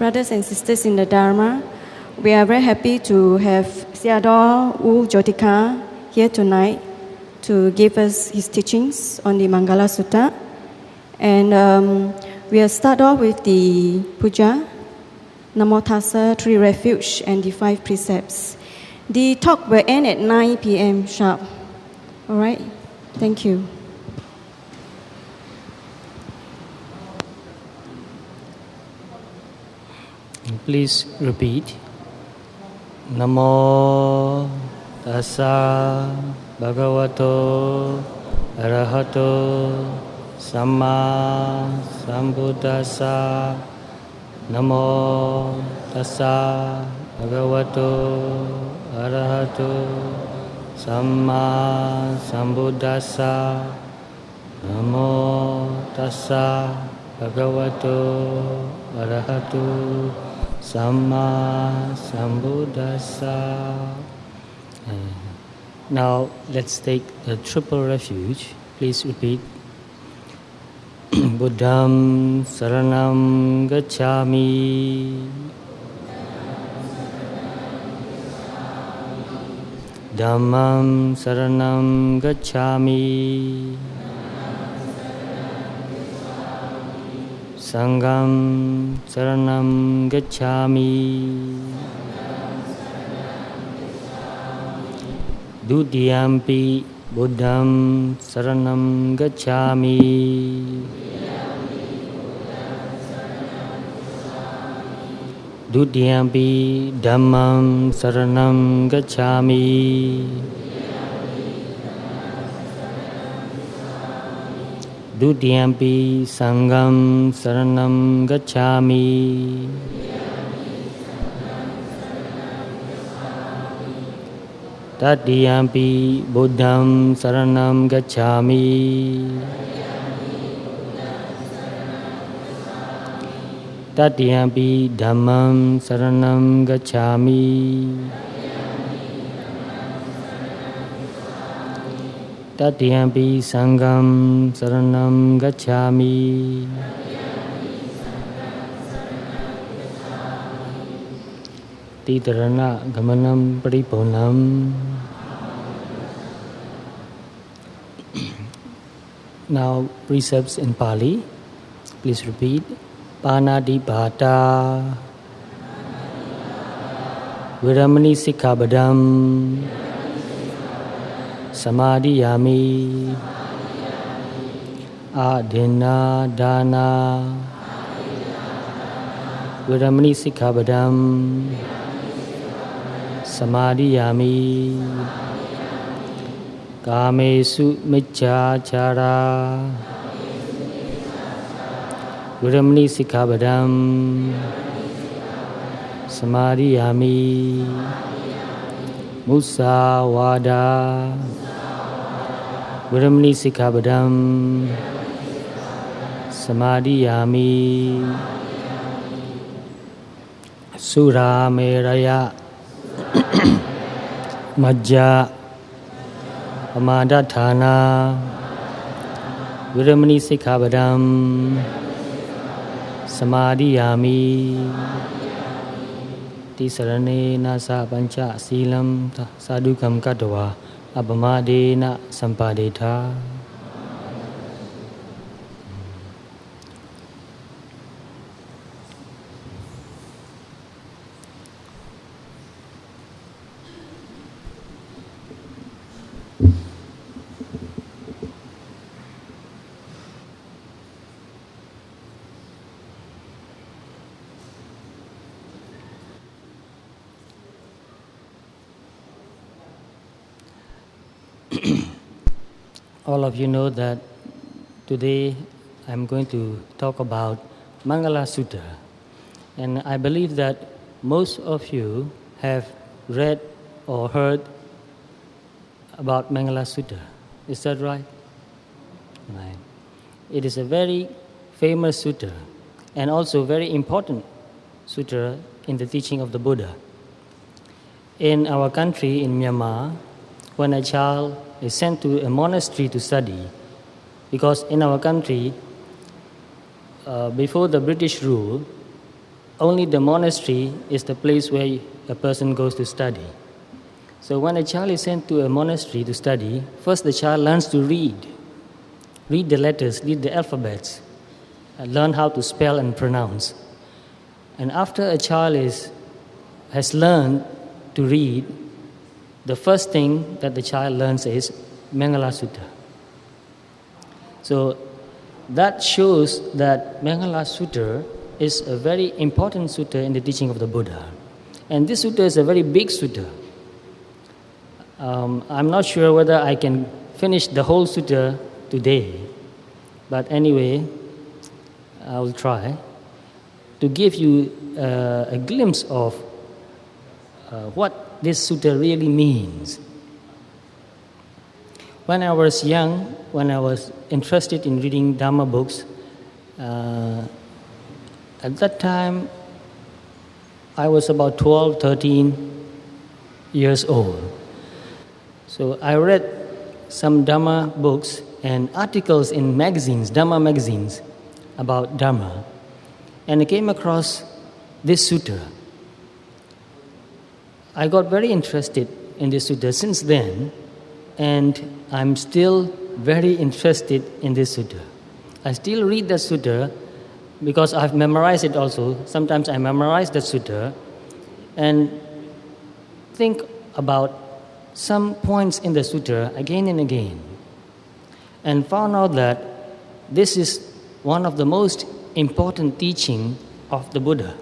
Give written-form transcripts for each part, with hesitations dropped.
brothers and sisters in the Dharma, we are very happy to have Sayadaw U Jotika here tonight to give us his teachings on the Mangala Sutta. And we'll start off with the puja, Namo Tassa, 3 refuge, and the 5 precepts. The talk will end at 9 p.m. sharp. All right? Thank you. Please repeat. Namo Tassa Bhagavato Arahato Samma Sambuddhassa. Namo Tassa Bhagavato Arahato Samma Sambuddhassa. Namo Tassa Bhagavato Arahato Samma Sambuddhassa. Now let's take the triple refuge. Please repeat. Buddham Saranam Gacchami. Dhammam Saranam Gacchami. Sangham Saranam Gacchami. Dutiyampi Buddham Saranam Gacchami. Dutiyampi Dhammam Saranam Gacchami. Dutiyampi Sangham Saranam Gacchami. Tatiyampi Buddham Saranam Gacchami. Tatiyampi Dhammam Saranam Gacchami. Tatiyampi Sangham Saranam Gacchami. Titarana Gamanam Paripunam. Now precepts in Pali. Please repeat. Panadipata. Viramani Sikkhabadam. Samadhiyami. Adhina Dana. Viramani Sikkhabadam. Samadhiyami. Kamesu Micchachara. Viramani Sikkhabadam. Samadhiyami. Musawada. Viramani Sikkhabadam. Samadhiyami. Sura Meraya. Majja. Amadatthana. Viramani Sikkhabadam. Samadhiyami. Tisarane nasa pancha silam sadukam katva apamadena sampadeta. All of you know that today I'm going to talk about Mangala Sutta. And I believe that most of you have read or heard about Mangala Sutta. Is that right? Right. It is a very famous sutta and also very important sutta in the teaching of the Buddha. In our country, in Myanmar, when a child is sent to a monastery to study, because in our country, before the British rule, only the monastery is the place where a person goes to study. So when a child is sent to a monastery to study, first the child learns to read the letters, read the alphabets, learn how to spell and pronounce. And after a child has learned to read, the first thing that the child learns is Mangala Sutta. So that shows that Mangala Sutta is a very important sutta in the teaching of the Buddha. And this sutta is a very big sutta. I'm not sure whether I can finish the whole sutta today, but anyway, I will try to give you a glimpse of what this sutta really means. When I was young, when I was interested in reading Dhamma books, at that time I was about 12, 13 years old. So I read some Dhamma books and articles in magazines, Dhamma magazines, about Dhamma. And I came across this sutta. I got very interested in this sutta since then, and I'm still very interested in this sutta. I still read the sutta because I've memorized it also. Sometimes I memorize the sutta and think about some points in the sutta again and again, and found out that this is one of the most important teaching of the Buddha.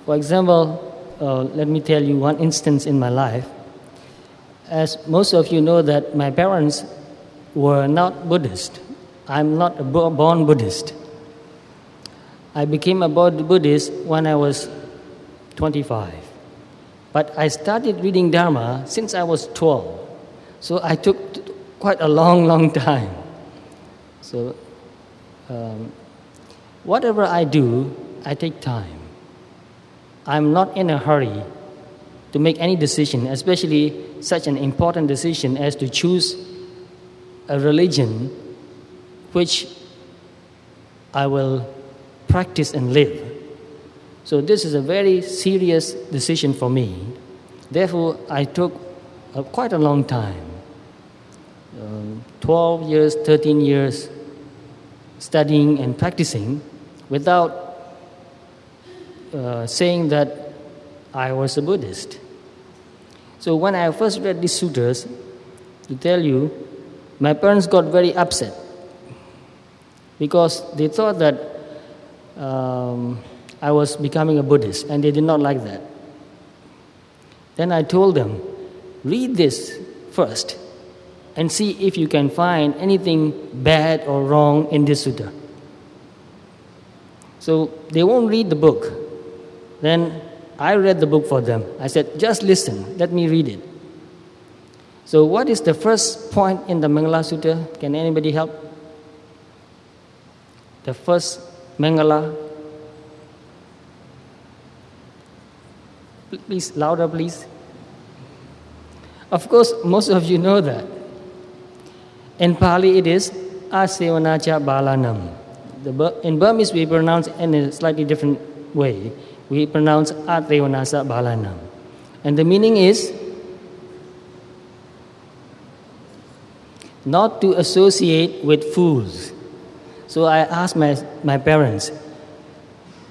For example, let me tell you one instance in my life. As most of you know that my parents were not Buddhist. I'm not a born Buddhist. I became a Buddhist when I was 25. But I started reading Dharma since I was 12. So I took quite a long time. So whatever I do, I take time. I'm not in a hurry to make any decision, especially such an important decision as to choose a religion which I will practice and live. So this is a very serious decision for me. Therefore, I took quite a long time, 12 years, 13 years, studying and practicing without saying that I was a Buddhist. So when I first read these sutras, to tell you, my parents got very upset because they thought that I was becoming a Buddhist, and they did not like that. Then I told them, read this first and see if you can find anything bad or wrong in this sutta. So they won't read the book. Then I read the book for them. I said, just listen, let me read it. So what is the first point in the Mangala Sutta? Can anybody help? The first Mangala. Please, louder please. Of course, most of you know that. In Pali it is Asevanacha Balanam. In Burmese we pronounce in a slightly different way. We pronounce Atrevanasa Balanam. And the meaning is not to associate with fools. So I asked my parents,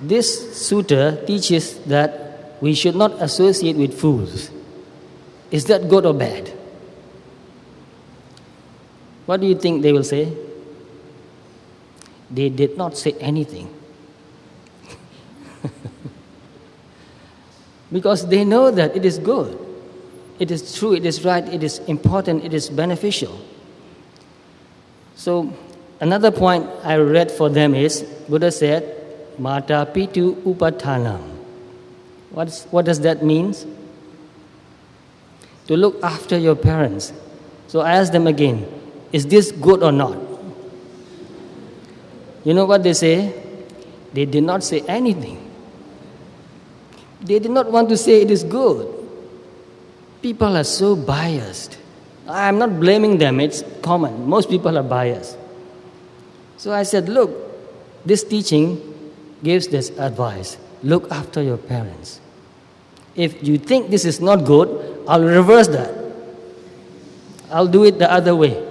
this sutta teaches that we should not associate with fools. Is that good or bad? What do you think they will say? They did not say anything. Because they know that it is good, it is true, it is right, it is important, it is beneficial. So another point I read for them is, Buddha said, Mata Pitu Upathanam. What does that mean? To look after your parents. So I asked them again, is this good or not? You know what they say? They did not say anything. They did not want to say it is good. People are so biased. I am not blaming them, it's common. Most people are biased. So I said, look, this teaching gives this advice: look after your parents. If you think this is not good, I'll reverse that. I'll do it the other way.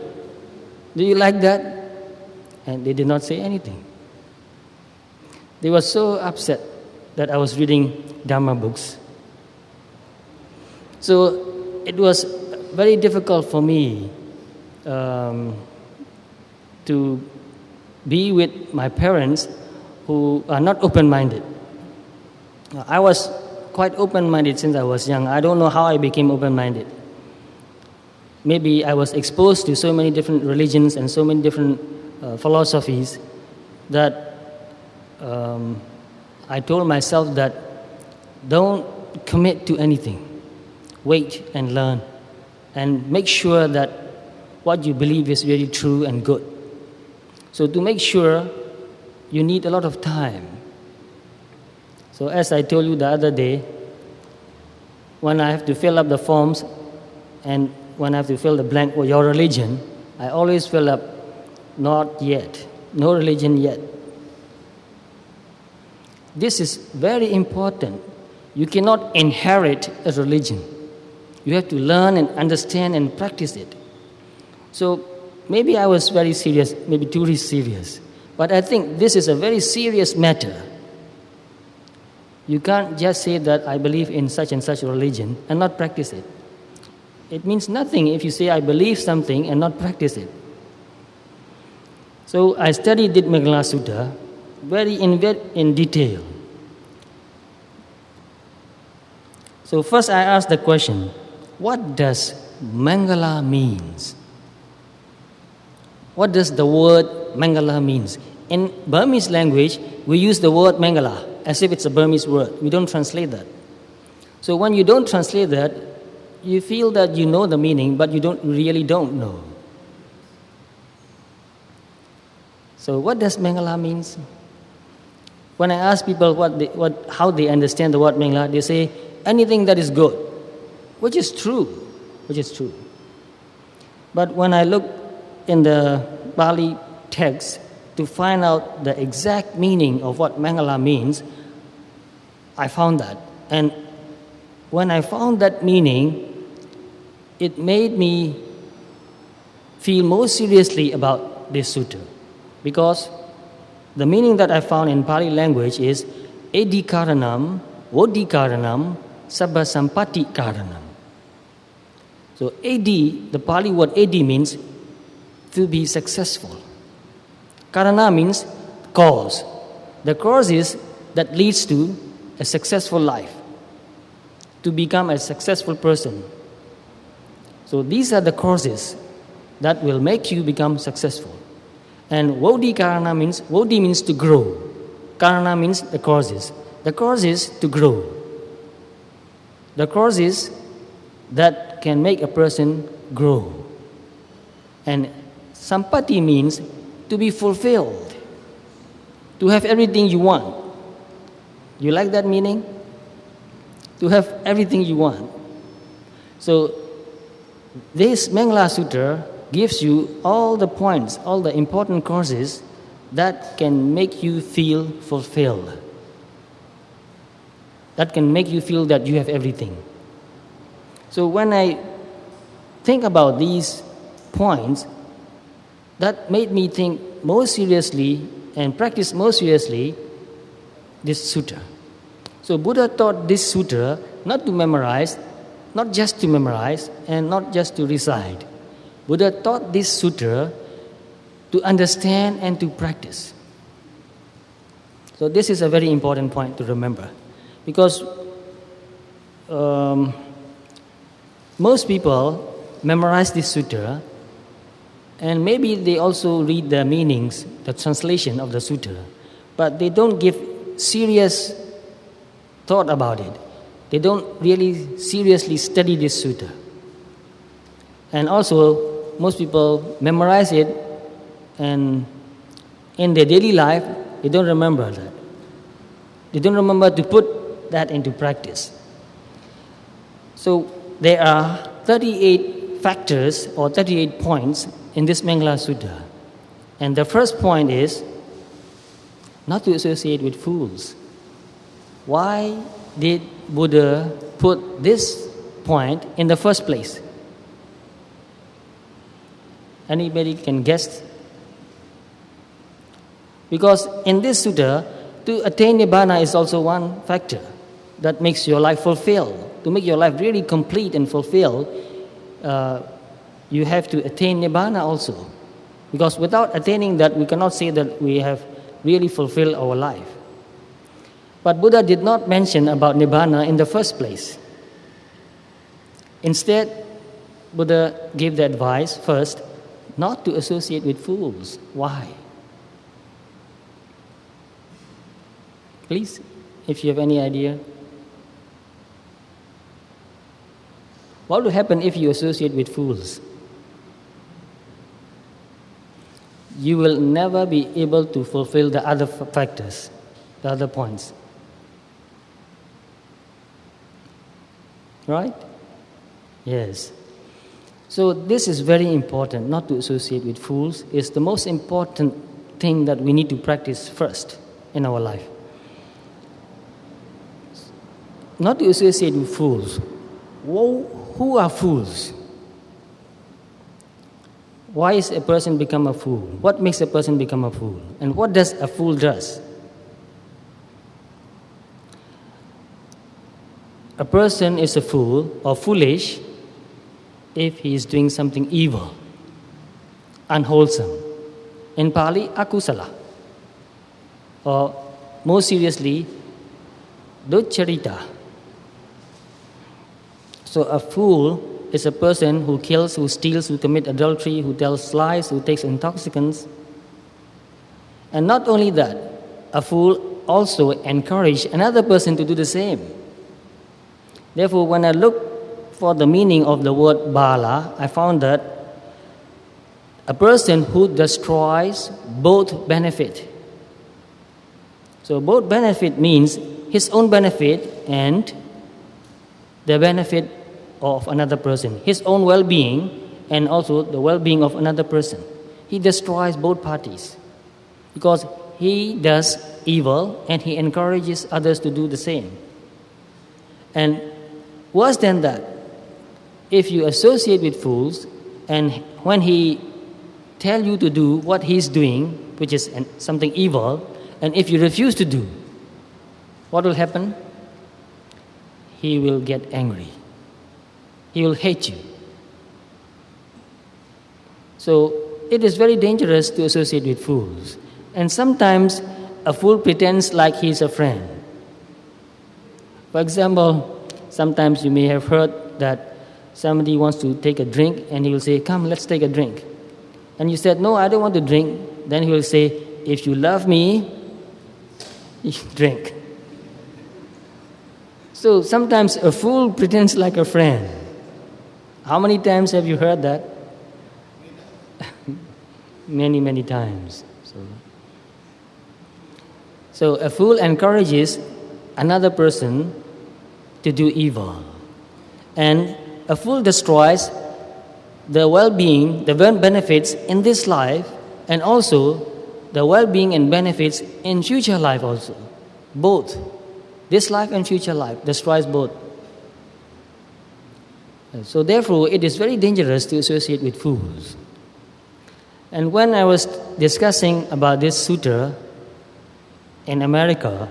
Do you like that? And they did not say anything. They were so upset that I was reading Dhamma books. So it was very difficult for me to be with my parents who are not open-minded. I was quite open-minded since I was young. I don't know how I became open-minded. Maybe I was exposed to so many different religions and so many different philosophies that I told myself that don't commit to anything. Wait and learn and make sure that what you believe is really true and good. So to make sure, you need a lot of time. So as I told you the other day, when I have to fill up the forms and when I have to fill the blank with your religion, I always fill up not yet, no religion yet. This is very important. You cannot inherit a religion. You have to learn and understand and practice it. So maybe I was very serious, maybe too serious. But I think this is a very serious matter. You can't just say that I believe in such and such religion and not practice it. It means nothing if you say I believe something and not practice it. So I studied the Mangala Sutta very in detail. So first I asked the question, what does Mangala means? What does the word Mangala means? In Burmese language, we use the word Mangala as if it's a Burmese word. We don't translate that. So when you don't translate that, you feel that you know the meaning, but you don't know. So what does Mangala means? When I ask people how they understand the word Mangala, they say anything that is good, which is true. But when I look in the Pali text to find out the exact meaning of what Mangala means, I found that. And when I found that meaning, it made me feel more seriously about this sutta. Because the meaning that I found in Pali language is edi karanam, vodi karanam, sabba sampati karanam. So edi, the Pali word edi means to be successful. Karana means cause. The cause is that leads to a successful life, to become a successful person. So these are the causes that will make you become successful. And Vodi Karana means, Vodi means to grow. Karana means the causes. The cause is to grow. The causes that can make a person grow. And Sampati means to be fulfilled, to have everything you want. You like that meaning? To have everything you want. So this Mangala Sutta gives you all the points, all the important causes that can make you feel fulfilled, that can make you feel that you have everything. So when I think about these points, that made me think more seriously and practice more seriously this sutta. So Buddha taught this sutta not to memorize, not just to memorize and not just to recite. Buddha taught this sutta to understand and to practice. So this is a very important point to remember, because most people memorize this sutta and maybe they also read the meanings, the translation of the sutta, but they don't give serious thought about it. They don't really seriously study this sutta. And also, most people memorize it, and in their daily life, they don't remember that. They don't remember to put that into practice. So there are 38 factors or 38 points in this Mangala Sutta. And the first point is not to associate with fools. Why did Buddha put this point in the first place? Anybody can guess? Because in this sutta, to attain Nibbana is also one factor that makes your life fulfilled. To make your life really complete and fulfilled, you have to attain Nibbana also. Because without attaining that, we cannot say that we have really fulfilled our life. But Buddha did not mention about Nibbana in the first place. Instead, Buddha gave the advice first not to associate with fools. Why? Please, if you have any idea. What will happen if you associate with fools? You will never be able to fulfill the other factors, the other points. Right? Yes. So this is very important, not to associate with fools. It's the most important thing that we need to practice first in our life. Not to associate with fools. Who are fools? Why is a person become a fool? What makes a person become a fool? And what does a fool does? A person is a fool or foolish if he is doing something evil, unwholesome. In Pali, akusala. Or more seriously, ducharita. So a fool is a person who kills, who steals, who commits adultery, who tells lies, who takes intoxicants. And not only that, a fool also encourages another person to do the same. Therefore, when I look for the meaning of the word bala, I found that a person who destroys both benefit. So both benefit means his own benefit and the benefit of another person, his own well-being and also the well-being of another person. He destroys both parties because he does evil and he encourages others to do the same. And worse than that, if you associate with fools and when he tell you to do what he's doing, which is something evil, and if you refuse to do, what will happen? He will get angry. He will hate you. So it is very dangerous to associate with fools. And sometimes a fool pretends like he's a friend. For example, sometimes you may have heard that somebody wants to take a drink and he will say, "Come, let's take a drink." And you said, "No, I don't want to drink." Then he will say, "If you love me, you drink." So sometimes a fool pretends like a friend. How many times have you heard that? Many, many times. So a fool encourages another person to do evil. And a fool destroys the well-being, the benefits in this life, and also the well-being and benefits in future life also. Both. This life and future life destroys both. So therefore, it is very dangerous to associate with fools. And when I was discussing about this sutta in America,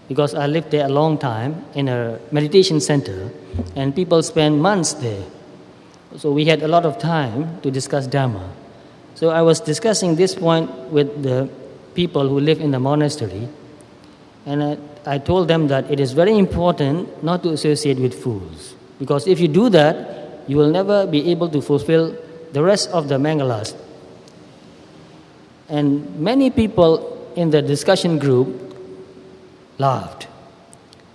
because I lived there a long time in a meditation center, and people spend months there. So we had a lot of time to discuss Dhamma. So I was discussing this point with the people who live in the monastery, and I told them that it is very important not to associate with fools. Because if you do that, you will never be able to fulfill the rest of the Mangalas. And many people in the discussion group laughed.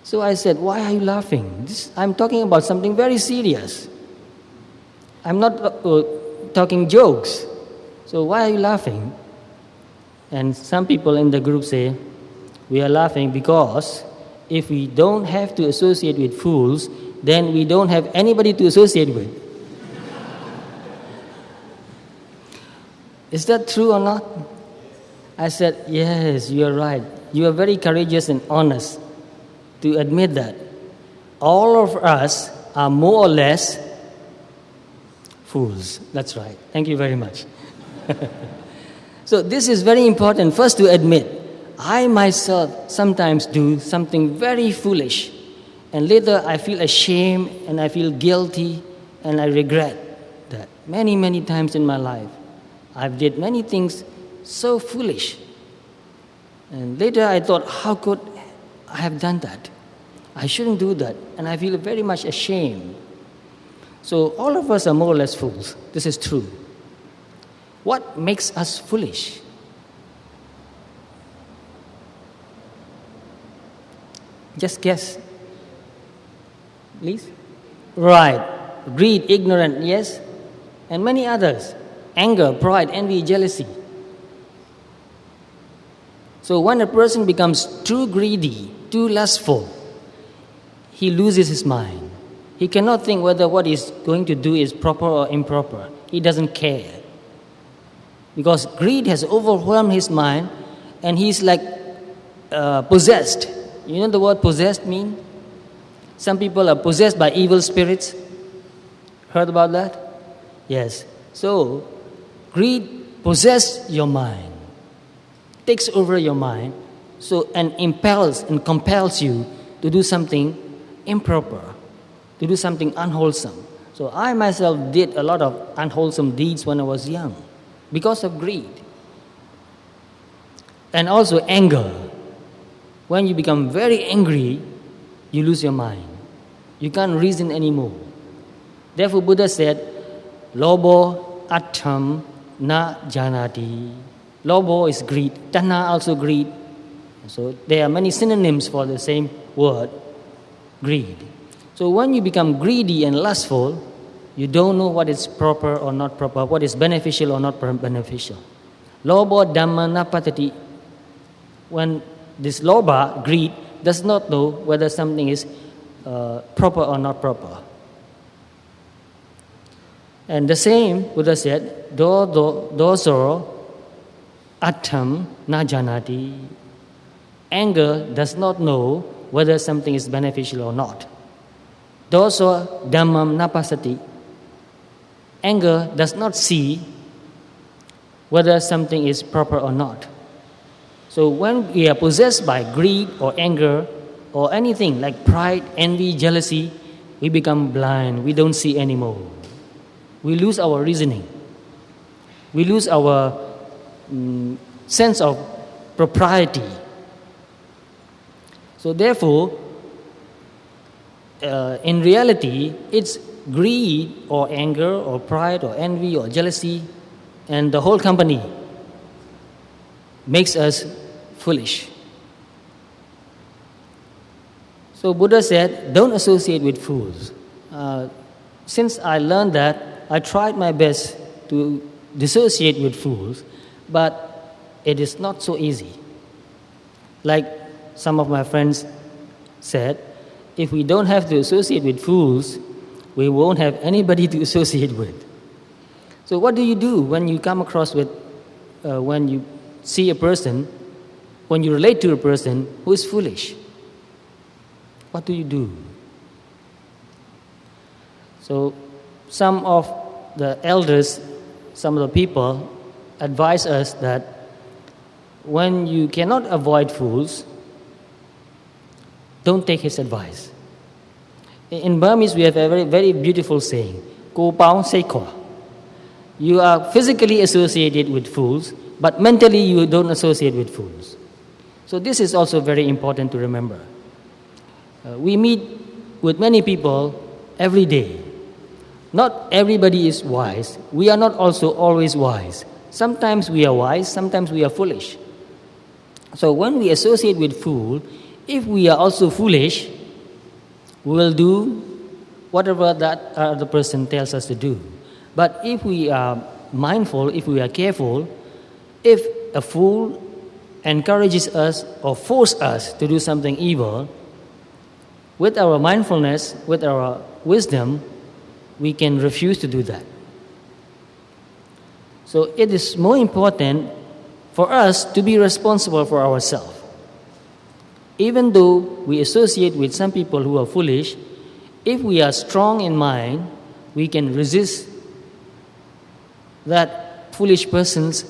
So I said, "Why are you laughing? I'm talking about something very serious. I'm not talking jokes. So why are you laughing?" And some people in the group say, "We are laughing because if we don't have to associate with fools, then we don't have anybody to associate with." Is that true or not? I said, yes, you are right. You are very courageous and honest to admit that. All of us are more or less fools. That's right. Thank you very much. So this is very important. First to admit, I myself sometimes do something very foolish. And later I feel ashamed and I feel guilty and I regret that. Many, many times in my life, I've did many things so foolish. And later I thought, how could I have done that? I shouldn't do that. And I feel very much ashamed. So all of us are more or less fools. This is true. What makes us foolish? Just guess. Please? Right. Greed, ignorance, yes. And many others. Anger, pride, envy, jealousy. So when a person becomes too greedy, too lustful, he loses his mind. He cannot think whether what he's going to do is proper or improper. He doesn't care. Because greed has overwhelmed his mind and he's like possessed. You know the word possessed mean? Some people are possessed by evil spirits. Heard about that? Yes. So, greed possesses your mind, takes over your mind, and impels and compels you to do something improper, to do something unwholesome. So I myself did a lot of unwholesome deeds when I was young because of greed. And also anger. When you become very angry, you lose your mind. You can't reason anymore. Therefore, Buddha said, Lobo attham na janati. Lobo is greed. Tanha also greed. So there are many synonyms for the same word, greed. So when you become greedy and lustful, you don't know what is proper or not proper, what is beneficial or not beneficial. Lobo dhamma na patati. When this loba, greed, does not know whether something is proper or not proper. And the same, Buddha said, doso attham na janati. Anger does not know whether something is beneficial or not. Doso dhammam na pasati. Anger does not see whether something is proper or not. So when we are possessed by greed or anger or anything like pride, envy, jealousy, we become blind. We don't see anymore. We lose our reasoning. We lose our sense of propriety. So therefore, in reality, it's greed or anger or pride or envy or jealousy and the whole company makes us foolish. So Buddha said, don't associate with fools. Since I learned that, I tried my best to dissociate with fools, but it is not so easy. Like some of my friends said, if we don't have to associate with fools, we won't have anybody to associate with. So what do you do when you come across with, when you see a person, when you relate to a person who is foolish? What do you do? So some of the elders, some of the people advise us that when you cannot avoid fools, don't take his advice. In Burmese, we have a very, very beautiful saying, Ko pao sei ko. You are physically associated with fools, but mentally you don't associate with fools. So this is also very important to remember. We meet with many people every day. Not everybody is wise. We are not also always wise. Sometimes we are wise, sometimes we are foolish. So when we associate with fool, if we are also foolish, we will do whatever that other person tells us to do. But if we are mindful, if we are careful, if a fool encourages us or forces us to do something evil, with our mindfulness, with our wisdom, we can refuse to do that. So it is more important for us to be responsible for ourselves. Even though we associate with some people who are foolish, if we are strong in mind, we can resist that foolish person's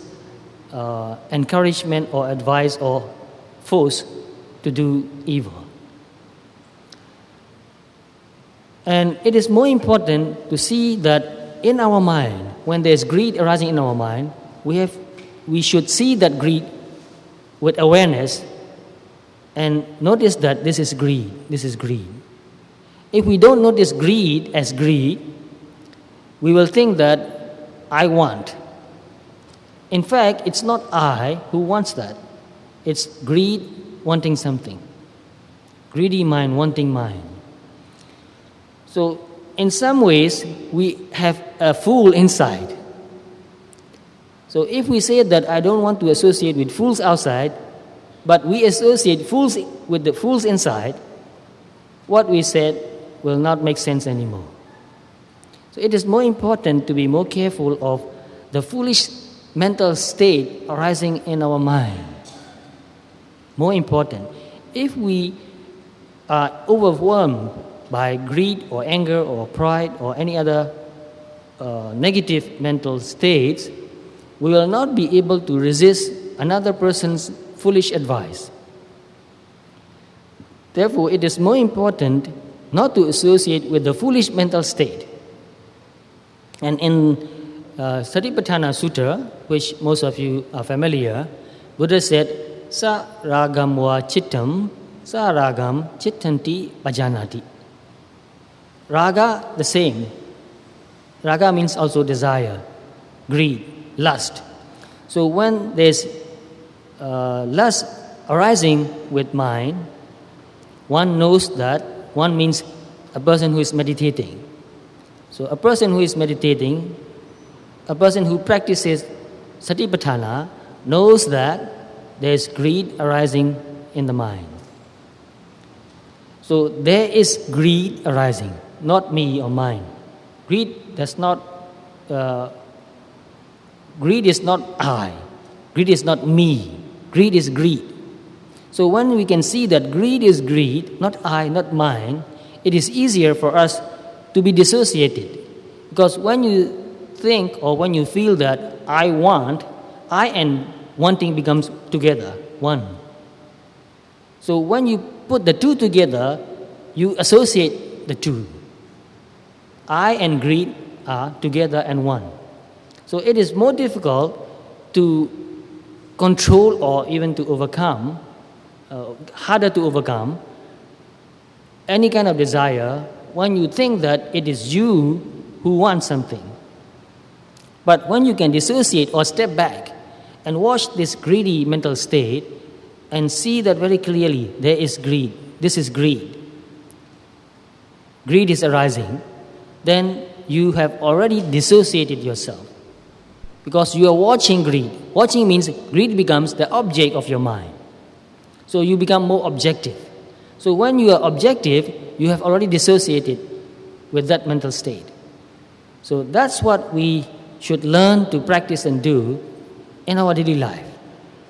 encouragement or advice or force to do evil. And it is more important to see that in our mind, when there's greed arising in our mind, we should see that greed with awareness and notice that this is greed. If we don't notice greed as greed, we will think that I want. In fact, it's not I who wants that. It's greed wanting something. Greedy mind wanting mind. So, in some ways, we have a fool inside. So, if we say that I don't want to associate with fools outside, but we associate fools with the fools inside, what we said will not make sense anymore. So, it is more important to be more careful of the foolish mental state arising in our mind. More important. If we are overwhelmed by greed or anger or pride or any other negative mental states, we will not be able to resist another person's foolish advice. Therefore, it is more important not to associate with the foolish mental state. And in Satipatthana Sutta, which most of you are familiar, Buddha said, Sa ragam wa chittam, sa ragam chittanti pajanati. Raga, the same. Raga means also desire, greed, lust. So when there's lust arising with mind, one knows that one means a person who is meditating. So a person who is meditating, a person who practices Satipatthana, knows that there is greed arising in the mind. So there is greed arising, not me or mine. Greed is not I. Greed is not me. Greed is greed. So when we can see that greed is greed, not I, not mine, it is easier for us to be dissociated. Because when you think or when you feel that I want, I and wanting becomes together, one. So when you put the two together, you associate the two. I and greed are together and one. So it is more difficult to control or even to overcome, harder to overcome any kind of desire when you think that it is you who want something. But when you can dissociate or step back and watch this greedy mental state and see that very clearly there is greed, this is greed. Greed is arising, then you have already dissociated yourself. Because you are watching greed. Watching means greed becomes the object of your mind. So you become more objective. So when you are objective, you have already dissociated with that mental state. So that's what we should learn to practice and do in our daily life.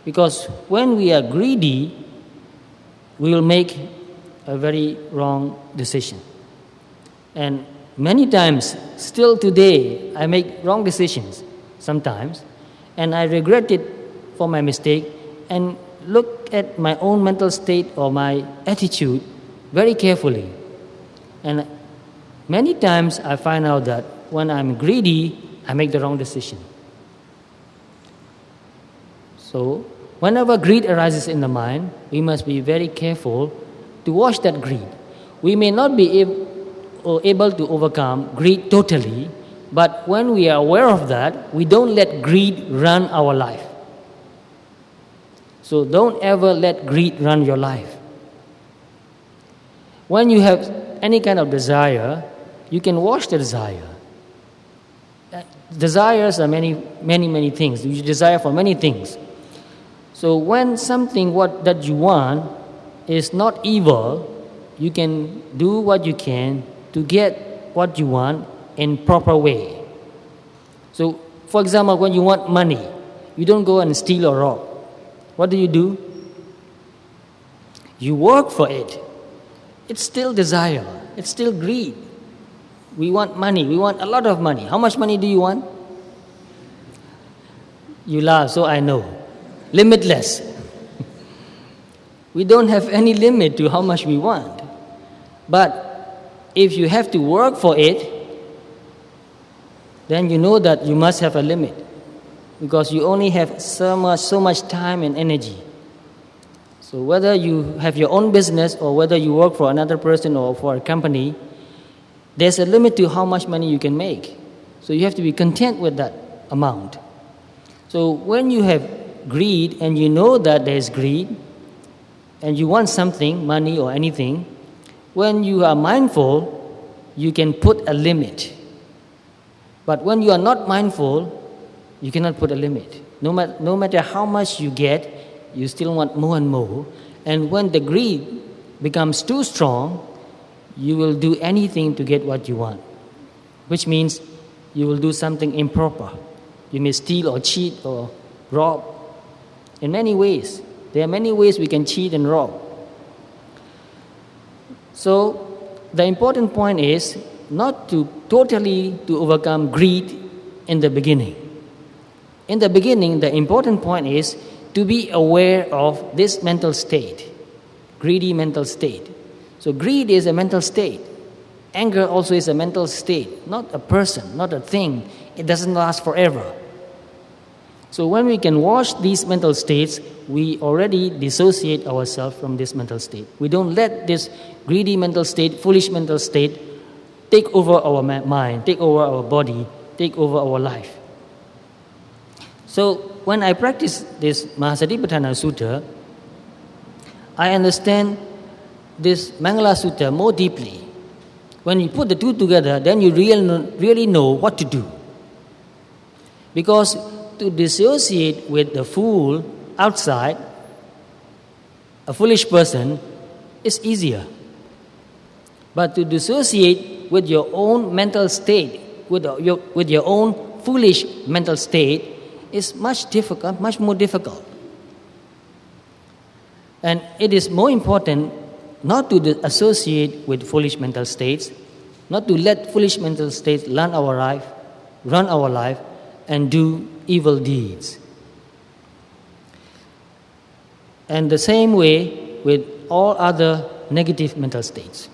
Because when we are greedy, we will make a very wrong decision. And many times, still today, I make wrong decisions sometimes, and I regret it for my mistake and look at my own mental state or my attitude very carefully. And many times I find out that when I'm greedy, I make the wrong decision. So, whenever greed arises in the mind, we must be very careful to watch that greed. We may not be able to overcome greed totally, but when we are aware of that, we don't let greed run our life. So don't ever let greed run your life. When you have any kind of desire, you can watch the desire. Desires are many things. You desire for many things. So when something that you want is not evil, you can do what you can to get what you want in proper way. So, for example, when you want money, You don't go and steal or rob. What do? You work for it. It's still desire. It's still greed. We want money. We want a lot of money. How much money do you want? You laugh, so I know. Limitless. We don't have any limit to how much we want. But if you have to work for it, then you know that you must have a limit, because you only have so much time and energy. So whether you have your own business or whether you work for another person or for a company, there's a limit to how much money you can make. So you have to be content with that amount. So when you have greed and you know that there's greed and you want something, money or anything, when you are mindful, you can put a limit. But when you are not mindful, you cannot put a limit. No matter how much you get, you still want more and more. And when the greed becomes too strong, you will do anything to get what you want, which means you will do something improper. You may steal or cheat or rob. In many ways. There are many ways we can cheat and rob. So the important point is not to totally overcome greed in the beginning. In the beginning, the important point is to be aware of this mental state, greedy mental state. So greed is a mental state. Anger also is a mental state, not a person, not a thing. It doesn't last forever. So when we can watch these mental states, we already dissociate ourselves from this mental state. We don't let this greedy mental state, foolish mental state, take over our mind, take over our body, take over our life. So when I practice this Mahasatipatthana Sutta, I understand this Mangala Sutta more deeply. When you put the two together, then you really know what to do. Because to dissociate with the fool outside, a foolish person, is easier. But to dissociate with your own mental state, with your own foolish mental state, is much more difficult. And it is more important not to associate with foolish mental states, not to let foolish mental states run our life, and do evil deeds. And the same way with all other negative mental states.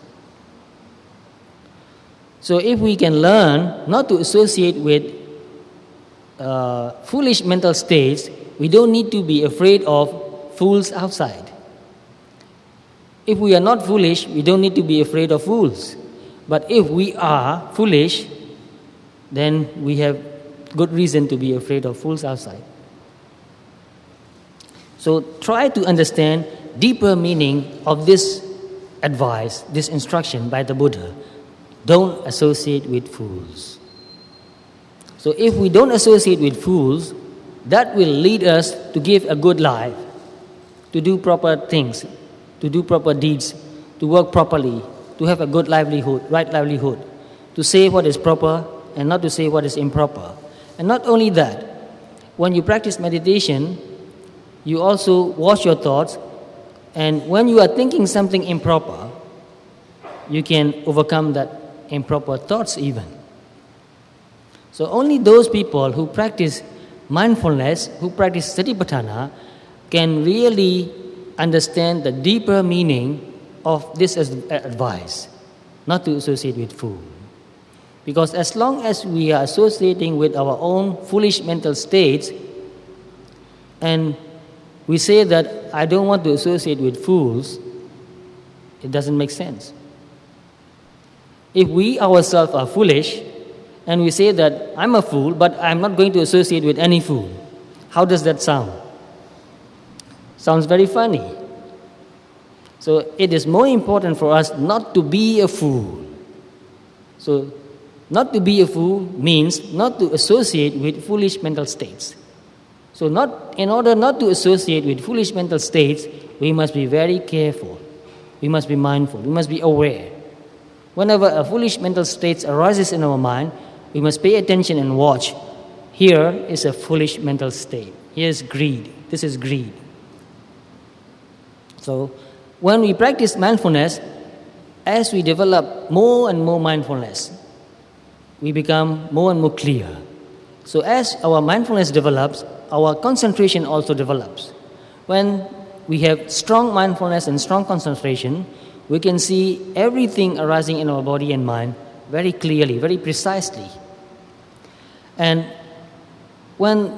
So if we can learn not to associate with foolish mental states, we don't need to be afraid of fools outside. If we are not foolish, we don't need to be afraid of fools. But if we are foolish, then we have good reason to be afraid of fools outside. So try to understand deeper meaning of this advice, this instruction by the Buddha. Don't associate with fools. So if we don't associate with fools, that will lead us to give a good life, to do proper things, to do proper deeds, to work properly, to have a good livelihood, right livelihood, to say what is proper and not to say what is improper. And not only that, when you practice meditation, you also watch your thoughts, and when you are thinking something improper, you can overcome that improper thoughts even. So only those people who practice mindfulness, who practice Satipatthana, can really understand the deeper meaning of this advice, not to associate with fools. Because as long as we are associating with our own foolish mental states, and we say that I don't want to associate with fools, it doesn't make sense. If we ourselves are foolish, and we say that I'm a fool, but I'm not going to associate with any fool, how does that sound? Sounds very funny. So it is more important for us not to be a fool. So not to be a fool means not to associate with foolish mental states. So in order not to associate with foolish mental states, we must be very careful. We must be mindful. We must be aware. Whenever a foolish mental state arises in our mind, we must pay attention and watch. Here is a foolish mental state. Here's greed. This is greed. So when we practice mindfulness, as we develop more and more mindfulness, we become more and more clear. So as our mindfulness develops, our concentration also develops. When we have strong mindfulness and strong concentration, we can see everything arising in our body and mind very clearly, very precisely. And when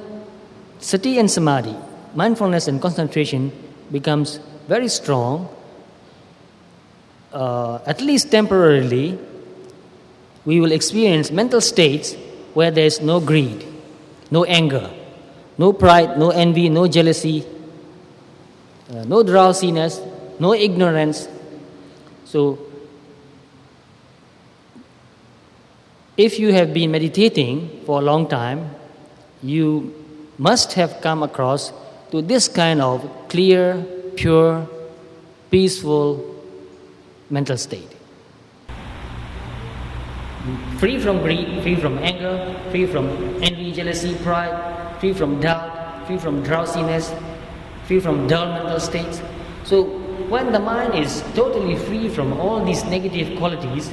sati and samadhi, mindfulness and concentration, becomes very strong, at least temporarily, we will experience mental states where there is no greed, no anger, no pride, no envy, no jealousy, no drowsiness, no ignorance. So, if you have been meditating for a long time, you must have come across to this kind of clear, pure, peaceful mental state. Free from greed, free from anger, free from envy, jealousy, pride, free from doubt, free from drowsiness, free from dull mental states. So when the mind is totally free from all these negative qualities,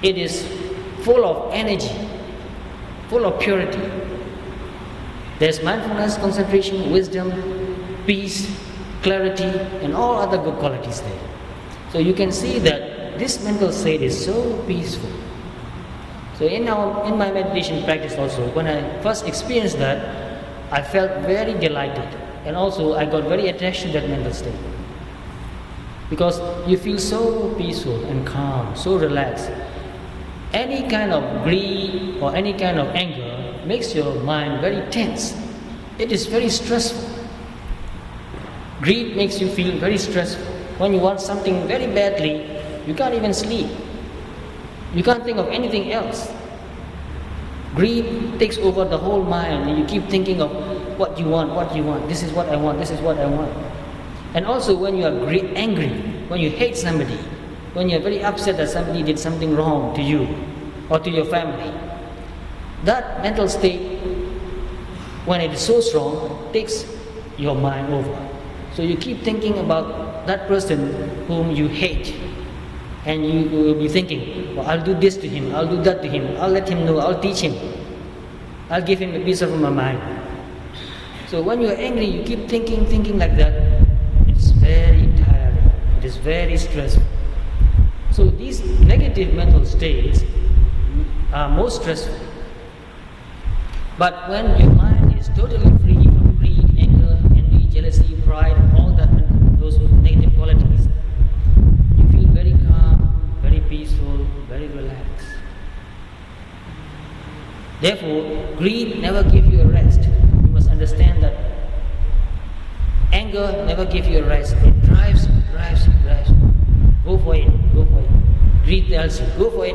it is full of energy, full of purity. There's mindfulness, concentration, wisdom, peace, clarity, and all other good qualities there. So you can see that this mental state is so peaceful. So in my meditation practice also, when I first experienced that, I felt very delighted, and also I got very attached to that mental state. Because you feel so peaceful and calm, so relaxed. Any kind of greed or any kind of anger makes your mind very tense. It is very stressful. Greed makes you feel very stressful. When you want something very badly, you can't even sleep. You can't think of anything else. Greed takes over the whole mind, and you keep thinking of what you want. This is what I want, this is what I want. And also when you are angry, when you hate somebody, when you are very upset that somebody did something wrong to you or to your family, that mental state, when it is so strong, takes your mind over. So you keep thinking about that person whom you hate, and you will be thinking, well, I'll do this to him, I'll do that to him, I'll let him know, I'll teach him, I'll give him a piece of my mind. So when you're angry, you keep thinking like that. It's very tiring, it is very stressful. So these negative mental states are most stressful. But when your mind is totally free from greed, anger, envy, jealousy, pride, all that, those negative qualities, you feel very calm, very peaceful, very relaxed. Therefore, greed never gives you a rest. You must understand that anger never gives you a rest. It drives you. Go for it. Greed tells you, go for it.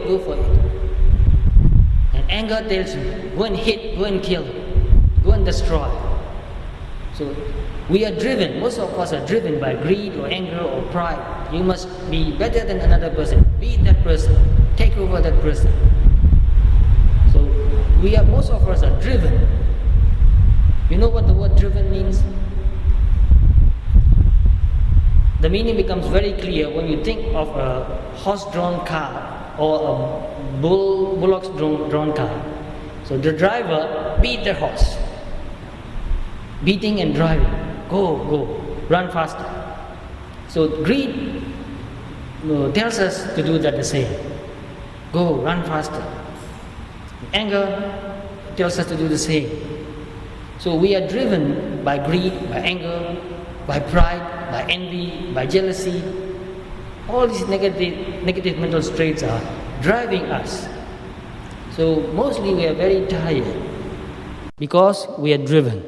And anger tells you, go and hit, go and kill, go and destroy. So we are driven, most of us are driven by greed or anger or pride. You must be better than another person, beat that person, take over that person. So most of us are driven. You know what the word driven means? The meaning becomes very clear when you think of a horse-drawn car or a bullock's drawn car. So the driver beat the horse, beating and driving. Go, run faster. So greed tells us to do that the same. Go, run faster. Anger tells us to do the same. So we are driven by greed, by anger, by pride, by envy, by jealousy. All these negative mental traits are driving us. So mostly we are very tired because we are driven.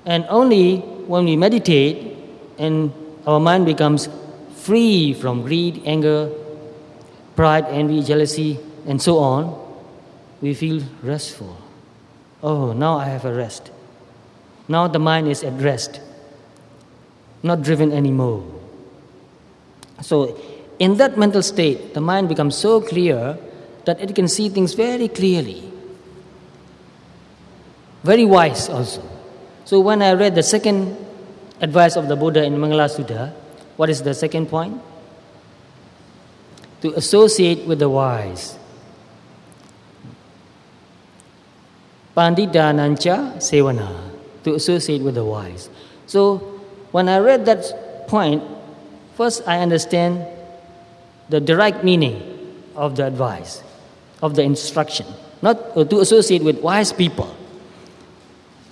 And only when we meditate and our mind becomes free from greed, anger, pride, envy, jealousy, and so on, we feel restful. Oh, now I have a rest. Now the mind is at rest, not driven anymore. So in that mental state, the mind becomes so clear that it can see things very clearly. very wise also. So when I read the second advice of the Buddha in Mangala Sutta, what is the second point? To associate with the wise. Pandita nancha sevana, to associate with the wise. So when I read that point, first I understand the direct meaning of the advice, of the instruction, not to associate with wise people.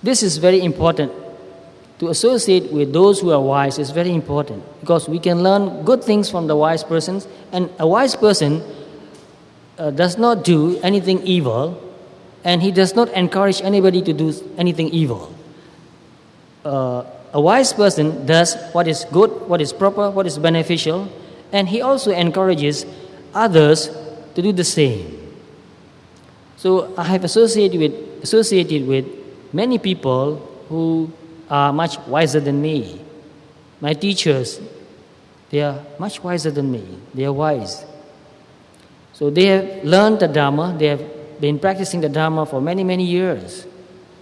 This is very important. To associate with those who are wise is very important because we can learn good things from the wise persons, and a wise person does not do anything evil, and he does not encourage anybody to do anything evil. A wise person does what is good, what is proper, what is beneficial, and he also encourages others to do the same. So I have associated with many people who are much wiser than me. My teachers, they are much wiser than me. They are wise. So they have learned the Dhamma. They have been practicing the Dhamma for many, many years.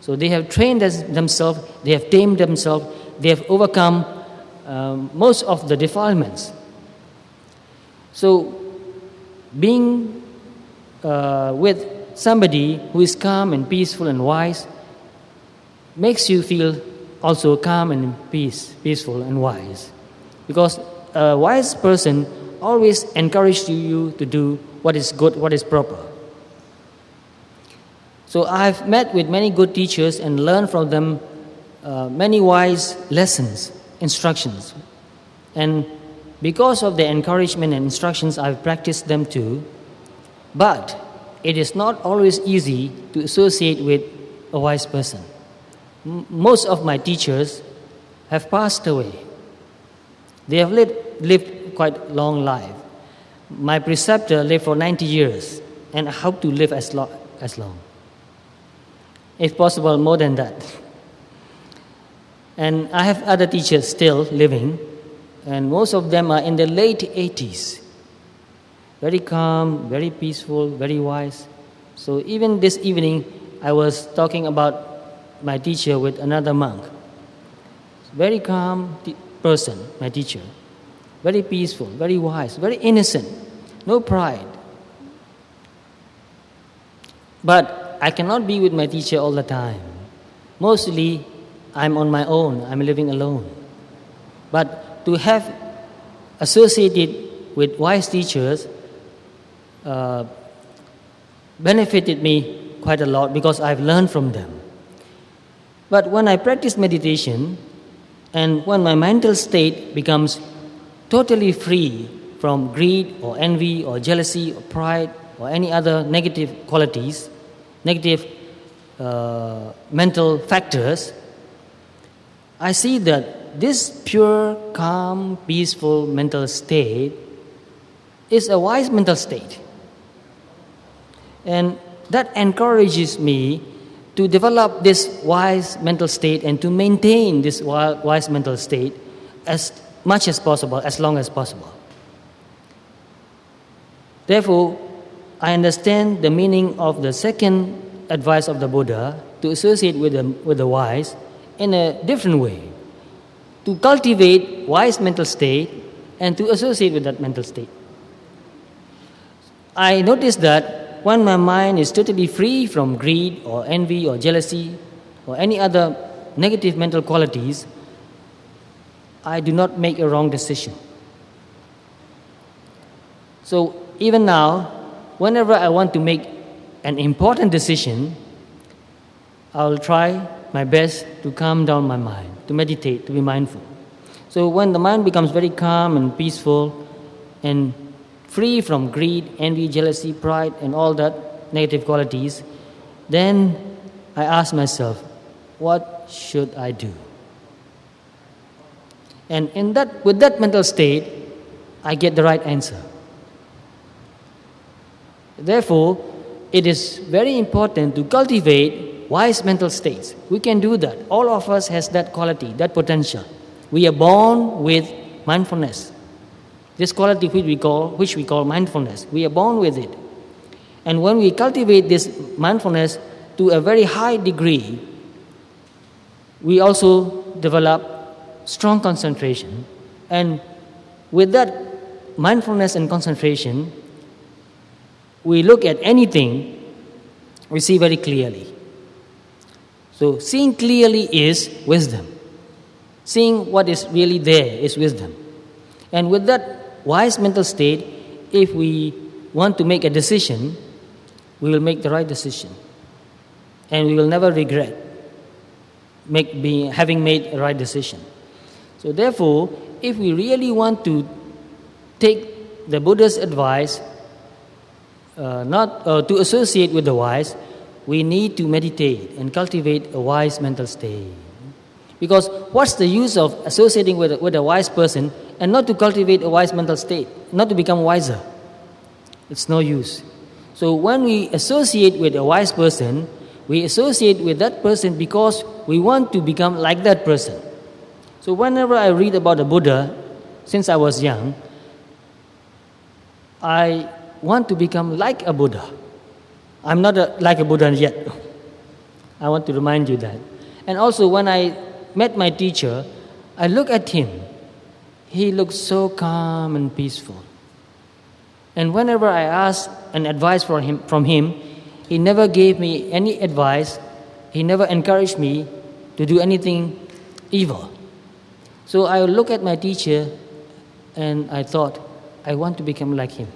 So they have trained themselves. They have tamed themselves. They have overcome most of the defilements. So being with somebody who is calm and peaceful and wise makes you feel also calm and peaceful and wise. Because a wise person always encourages you to do what is good, what is proper. So I've met with many good teachers and learned from them many wise lessons, instructions. And because of their encouragement and instructions, I've practiced them too. But it is not always easy to associate with a wise person. Most of my teachers have passed away. They have lived quite long life. My preceptor lived for 90 years, and I hope to live as long. If possible, more than that. And I have other teachers still living, and most of them are in their late 80s. Very calm, very peaceful, very wise. So even this evening, I was talking about my teacher with another monk. Very calm person, my teacher. Very peaceful, very wise, very innocent, no pride. But I cannot be with my teacher all the time. Mostly, I'm on my own, I'm living alone. But to have associated with wise teachers benefited me quite a lot because I've learned from them. But when I practice meditation, and when my mental state becomes totally free from greed or envy or jealousy or pride or any other negative qualities, negative mental factors, I see that this pure, calm, peaceful mental state is a wise mental state. And that encourages me to develop this wise mental state and to maintain this wise mental state as much as possible, as long as possible. Therefore, I understand the meaning of the second advice of the Buddha to associate with the wise in a different way, to cultivate wise mental state and to associate with that mental state. I noticed that when my mind is totally free from greed or envy or jealousy or any other negative mental qualities, I do not make a wrong decision. So even now, whenever I want to make an important decision, I'll try my best to calm down my mind, to meditate, to be mindful. So when the mind becomes very calm and peaceful and free from greed, envy, jealousy, pride, and all that negative qualities, then I ask myself, what should I do? And with that mental state, I get the right answer. Therefore, it is very important to cultivate wise mental states. We can do that. All of us has that quality, that potential. We are born with mindfulness. This quality which we call mindfulness. We are born with it. And when we cultivate this mindfulness to a very high degree, we also develop strong concentration. And with that mindfulness and concentration, we look at anything, we see very clearly. So seeing clearly is wisdom. Seeing what is really there is wisdom. And with that wise mental state, if we want to make a decision, we will make the right decision. And we will never regret having made a right decision. So therefore, if we really want to take the Buddha's advice, to associate with the wise, we need to meditate and cultivate a wise mental state. Because what's the use of associating with a wise person and not to cultivate a wise mental state, not to become wiser? It's no use. So when we associate with a wise person, we associate with that person because we want to become like that person. So whenever I read about the Buddha, since I was young, I want to become like a Buddha. I'm not like a Buddha yet. I want to remind you that. And also when I met my teacher, I look at him. He looks so calm and peaceful. And whenever I asked an advice from him, he never gave me any advice. He never encouraged me to do anything evil. So I look at my teacher and I thought, I want to become like him.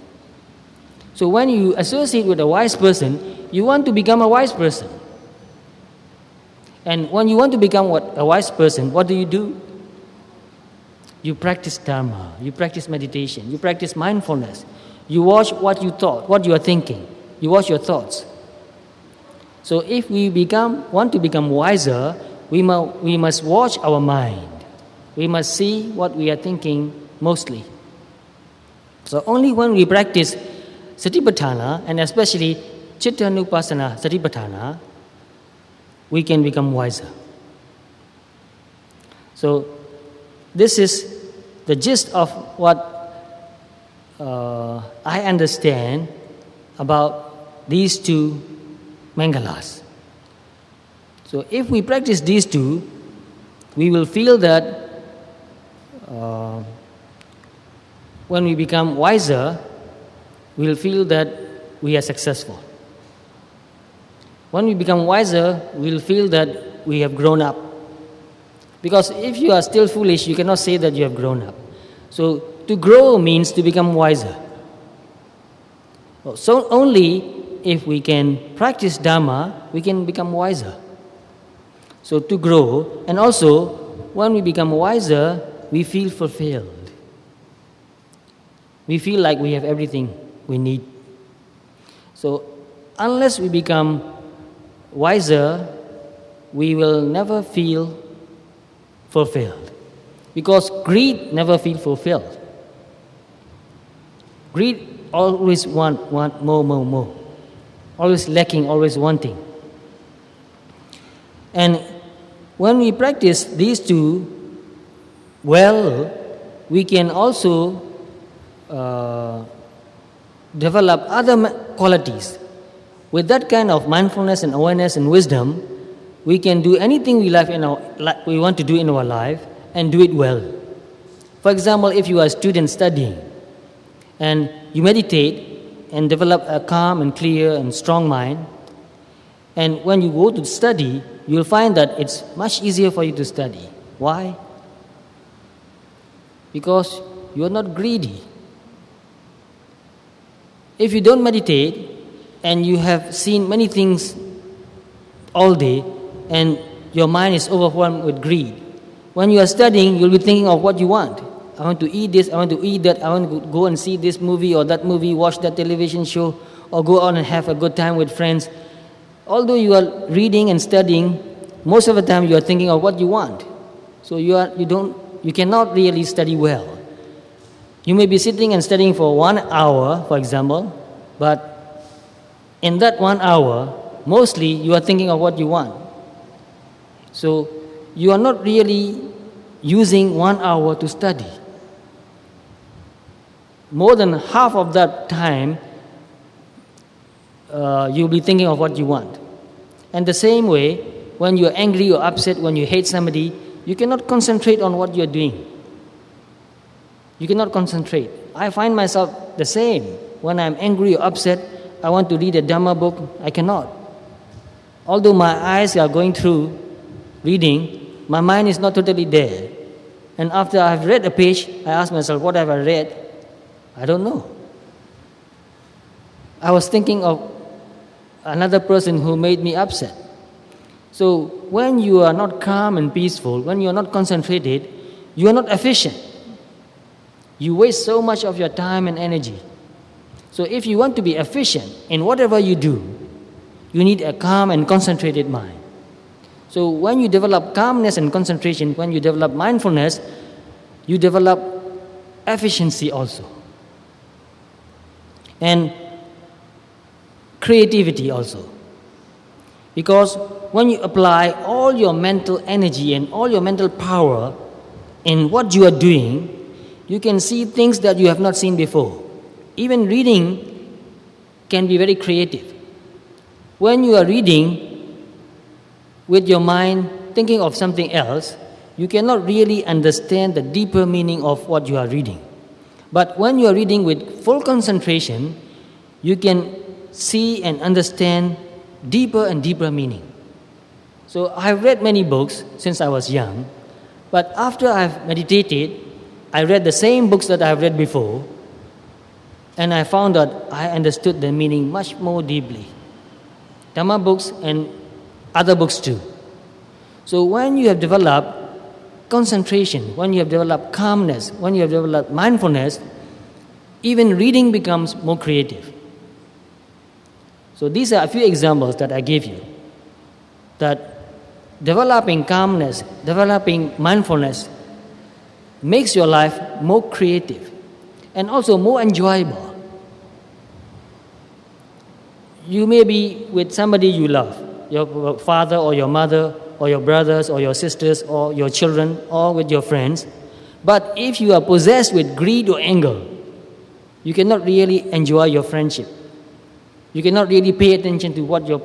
So when you associate with a wise person, you want to become a wise person. And when you want to become a wise person, what do? You practice Dharma, you practice meditation, you practice mindfulness. You watch what you thought, what you are thinking. You watch your thoughts. So if we want to become wiser, we must watch our mind. We must see what we are thinking mostly. So only when we practice Satipatthana, and especially Chittanupassana Satipatthana, we can become wiser. So this is the gist of what I understand about these two Mangalas. So if we practice these two, we will feel that when we become wiser, we will feel that we are successful. When we become wiser, we will feel that we have grown up. Because if you are still foolish, you cannot say that you have grown up. So to grow means to become wiser. So only if we can practice Dhamma, we can become wiser. So to grow, and also when we become wiser, we feel fulfilled. We feel like we have everything we need. So unless we become wiser, we will never feel fulfilled. Because greed never feels fulfilled. Greed always want more. Always lacking, always wanting. And when we practice these two well, we can also develop other qualities. With that kind of mindfulness and awareness and wisdom, we can do anything we want to do in our life and do it well. For example, if you are a student studying and you meditate and develop a calm and clear and strong mind, and when you go to study, you will find that it's much easier for you to study. Why? Because you are not greedy. If you don't meditate and you have seen many things all day and your mind is overwhelmed with greed, when you are studying, you'll be thinking of what you want. I want to eat this, I want to eat that, I want to go and see this movie or that movie, watch that television show, or go out and have a good time with friends. Although you are reading and studying, most of the time you are thinking of what you want. So you cannot really study well. You may be sitting and studying for 1 hour, for example, but in that 1 hour, mostly you are thinking of what you want. So you are not really using 1 hour to study. More than half of that time, you'll be thinking of what you want. And the same way, when you're angry or upset, when you hate somebody, you cannot concentrate on what you're doing. You cannot concentrate. I find myself the same. When I'm angry or upset, I want to read a Dhamma book, I cannot. Although my eyes are going through reading, my mind is not totally there. And after I've read a page, I ask myself, what have I read? I don't know. I was thinking of another person who made me upset. So when you are not calm and peaceful, when you are not concentrated, you are not efficient. You waste so much of your time and energy. So if you want to be efficient in whatever you do, you need a calm and concentrated mind. So when you develop calmness and concentration, when you develop mindfulness, you develop efficiency also. And creativity also. Because when you apply all your mental energy and all your mental power in what you are doing, you can see things that you have not seen before. Even reading can be very creative. When you are reading with your mind thinking of something else, you cannot really understand the deeper meaning of what you are reading. But when you are reading with full concentration, you can see and understand deeper and deeper meaning. So I've read many books since I was young, but after I've meditated, I read the same books that I've read before, and I found that I understood the meaning much more deeply. Dhamma books and other books too. So when you have developed concentration, when you have developed calmness, when you have developed mindfulness, even reading becomes more creative. So these are a few examples that I gave you. That developing calmness, developing mindfulness makes your life more creative and also more enjoyable. You may be with somebody you love, your father or your mother or your brothers or your sisters or your children or with your friends. But if you are possessed with greed or anger, you cannot really enjoy your friendship. You cannot really pay attention to what your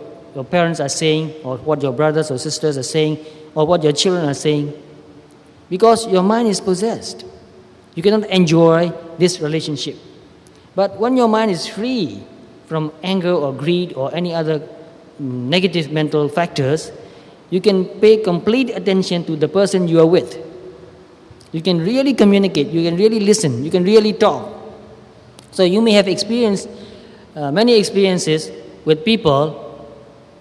parents are saying or what your brothers or sisters are saying or what your children are saying because your mind is possessed. You cannot enjoy this relationship. But when your mind is free from anger or greed or any other negative mental factors, you can pay complete attention to the person you are with. You can really communicate, you can really listen, you can really talk. So you may have experienced many experiences with people.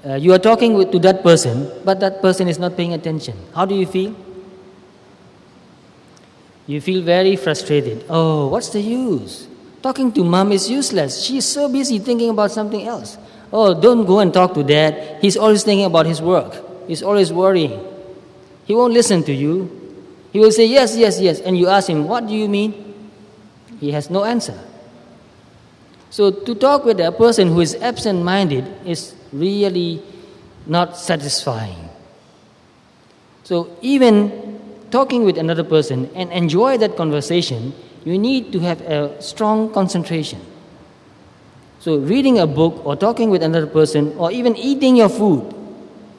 You are talking to that person, but that person is not paying attention. How do you feel? You feel very frustrated. Oh, what's the use? Talking to mom is useless. She's so busy thinking about something else. Oh, don't go and talk to dad. He's always thinking about his work. He's always worrying. He won't listen to you. He will say, yes, yes, yes. And you ask him, what do you mean? He has no answer. So to talk with a person who is absent-minded is really not satisfying. So even talking with another person and enjoy that conversation, you need to have a strong concentration. So reading a book or talking with another person or even eating your food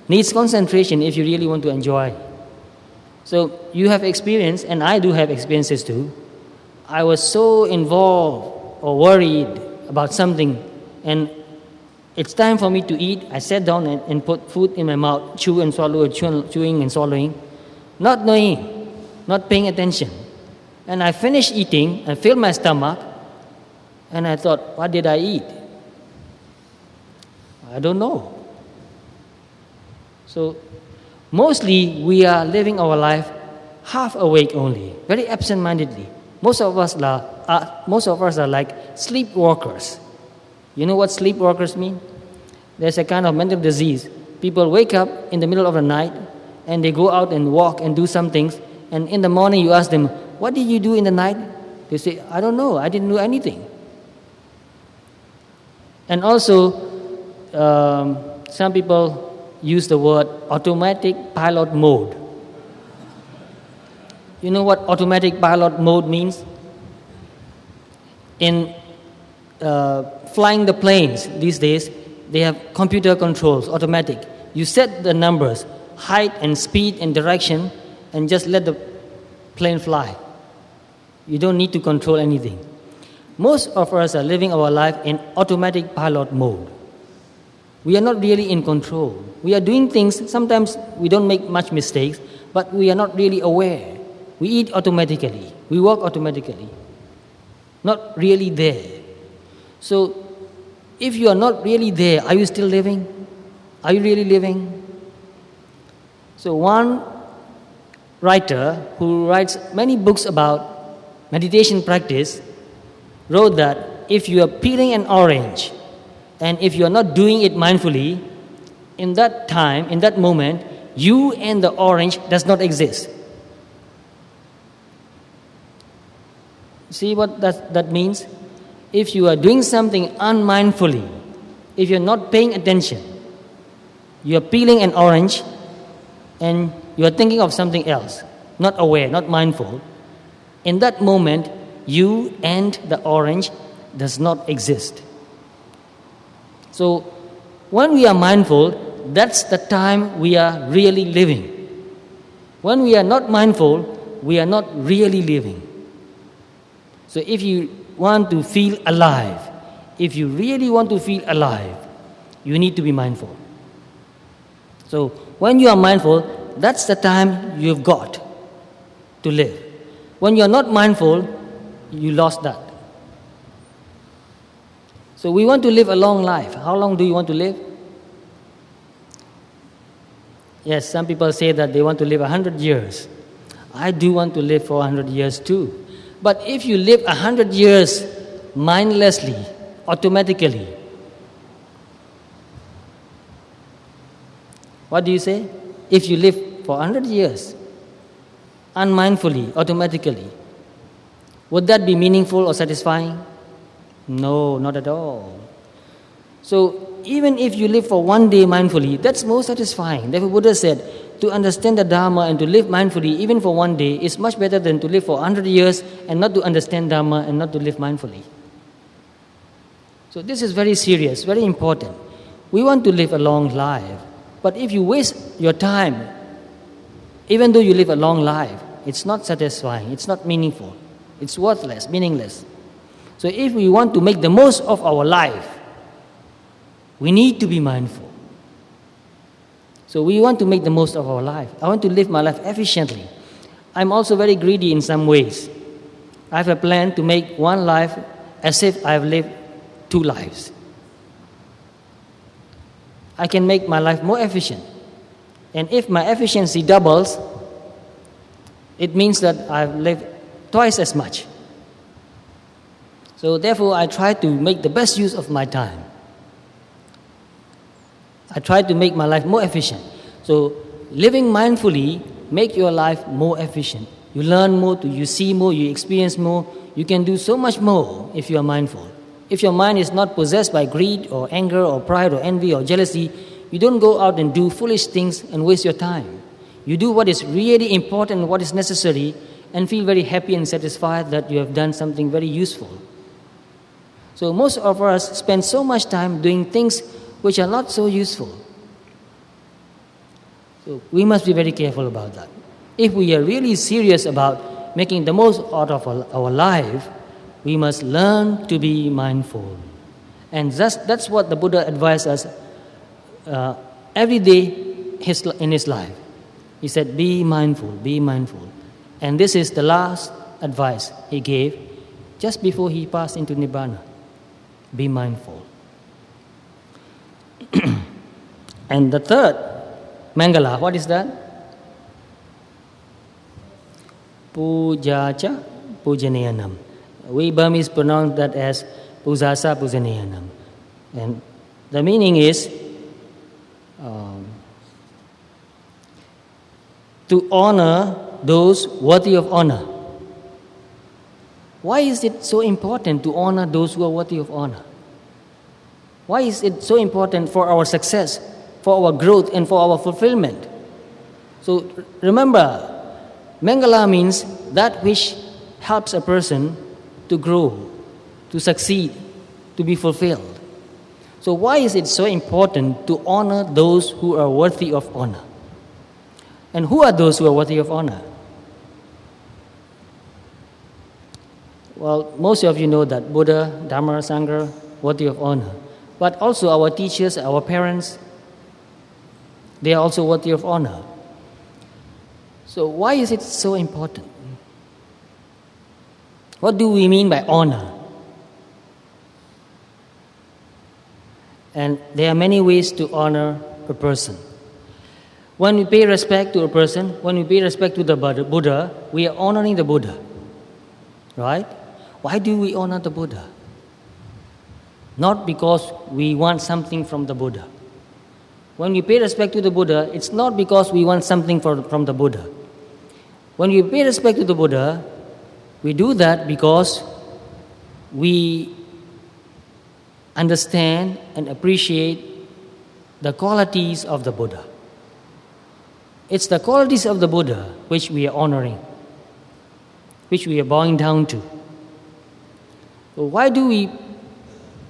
needs concentration if you really want to enjoy. So you have experience, and I do have experiences too. I was so involved or worried about something, and it's time for me to eat. I sat down and put food in my mouth, chew and swallow, chewing and swallowing, not knowing, not paying attention. And I finished eating and filled my stomach, and I thought, what did I eat? I don't know. So mostly we are living our life half awake only, very absent-mindedly. Most of us are like sleepwalkers. You know what sleepwalkers mean? There's a kind of mental disease. People wake up in the middle of the night and they go out and walk and do some things. And in the morning you ask them, what did you do in the night? They say, I don't know, I didn't do anything. And also, some people use the word automatic pilot mode. You know what automatic pilot mode means? In flying the planes these days, they have computer controls, automatic. You set the numbers. height and speed and direction and just let the plane fly. You don't need to control anything. Most of us are living our life in automatic pilot mode. We are not really in control. We are doing things, sometimes we don't make much mistakes, but we are not really aware. We eat automatically. We walk automatically. Not really there. So, if you are not really there, are you still living? Are you really living? So one writer who writes many books about meditation practice wrote that if you are peeling an orange and if you are not doing it mindfully, in that time, in that moment, you and the orange does not exist. See what that means? If you are doing something unmindfully, if you're not paying attention, you are peeling an orange and you are thinking of something else, not aware, not mindful, in that moment, you and the orange does not exist. So, when we are mindful, that's the time we are really living. When we are not mindful, we are not really living. So, if you want to feel alive, if you really want to feel alive, you need to be mindful. So, when you are mindful, that's the time you've got to live. When you are not mindful, you lost that. So we want to live a long life. How long do you want to live? Yes, some people say that they want to live 100 years. I do want to live for 100 years too. But if you live 100 years mindlessly, automatically, what do you say? If you live for 100 years, unmindfully, automatically, would that be meaningful or satisfying? No, not at all. So, even if you live for one day mindfully, that's more satisfying. Therefore, Buddha said, to understand the Dhamma and to live mindfully, even for one day, is much better than to live for 100 years and not to understand Dhamma and not to live mindfully. So, this is very serious, very important. We want to live a long life. But if you waste your time, even though you live a long life, it's not satisfying, it's not meaningful, it's worthless, meaningless. So if we want to make the most of our life, we need to be mindful. So we want to make the most of our life. I want to live my life efficiently. I'm also very greedy in some ways. I have a plan to make one life as if I've lived two lives. I can make my life more efficient. And if my efficiency doubles, it means that I've lived twice as much. So therefore, I try to make the best use of my time. I try to make my life more efficient. So living mindfully make your life more efficient. You learn more, you see more, you experience more. You can do so much more if you are mindful. If your mind is not possessed by greed or anger or pride or envy or jealousy, you don't go out and do foolish things and waste your time. You do what is really important, what is necessary, and feel very happy and satisfied that you have done something very useful. So most of us spend so much time doing things which are not so useful. So we must be very careful about that. If we are really serious about making the most out of our life, we must learn to be mindful. And that's what the Buddha advised us every day in his life. He said, be mindful, be mindful. And this is the last advice he gave just before he passed into Nibbana. Be mindful. And the third, Mangala, what is that? Pujacha Pujaneyanam. We Burmese pronounce that as Pujasa Pujaneyanam. And the meaning is to honor those worthy of honor. Why is it so important to honor those who are worthy of honor? Why is it so important for our success, for our growth, and for our fulfillment? So remember, Mangala means that which helps a person to grow, to succeed, to be fulfilled. So why is it so important to honor those who are worthy of honor? And who are those who are worthy of honor? Well, most of you know that Buddha, Dhamma, Sangha, worthy of honor. But also our teachers, our parents, they are also worthy of honor. So why is it so important? What do we mean by honor? And there are many ways to honor a person. When we pay respect to a person, when we pay respect to the Buddha, we are honoring the Buddha. Right? Why do we honor the Buddha? Not because we want something from the Buddha. When we pay respect to the Buddha, it's not because we want something from the Buddha. When we pay respect to the Buddha, we do that because we understand and appreciate the qualities of the Buddha. It's the qualities of the Buddha which we are honoring, which we are bowing down to. So why do we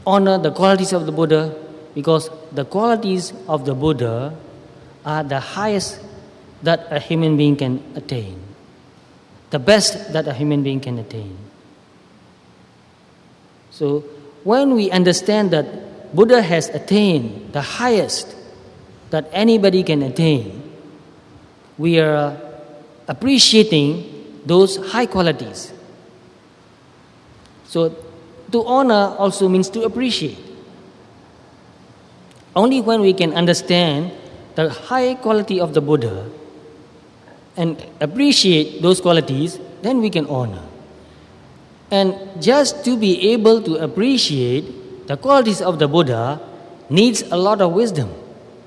honor the qualities of the Buddha? Because the qualities of the Buddha are the highest that a human being can attain, the best that a human being can attain. So when we understand that Buddha has attained the highest that anybody can attain, we are appreciating those high qualities. So to honor also means to appreciate. Only when we can understand the high quality of the Buddha and appreciate those qualities, then we can honor. And just to be able to appreciate the qualities of the Buddha needs a lot of wisdom.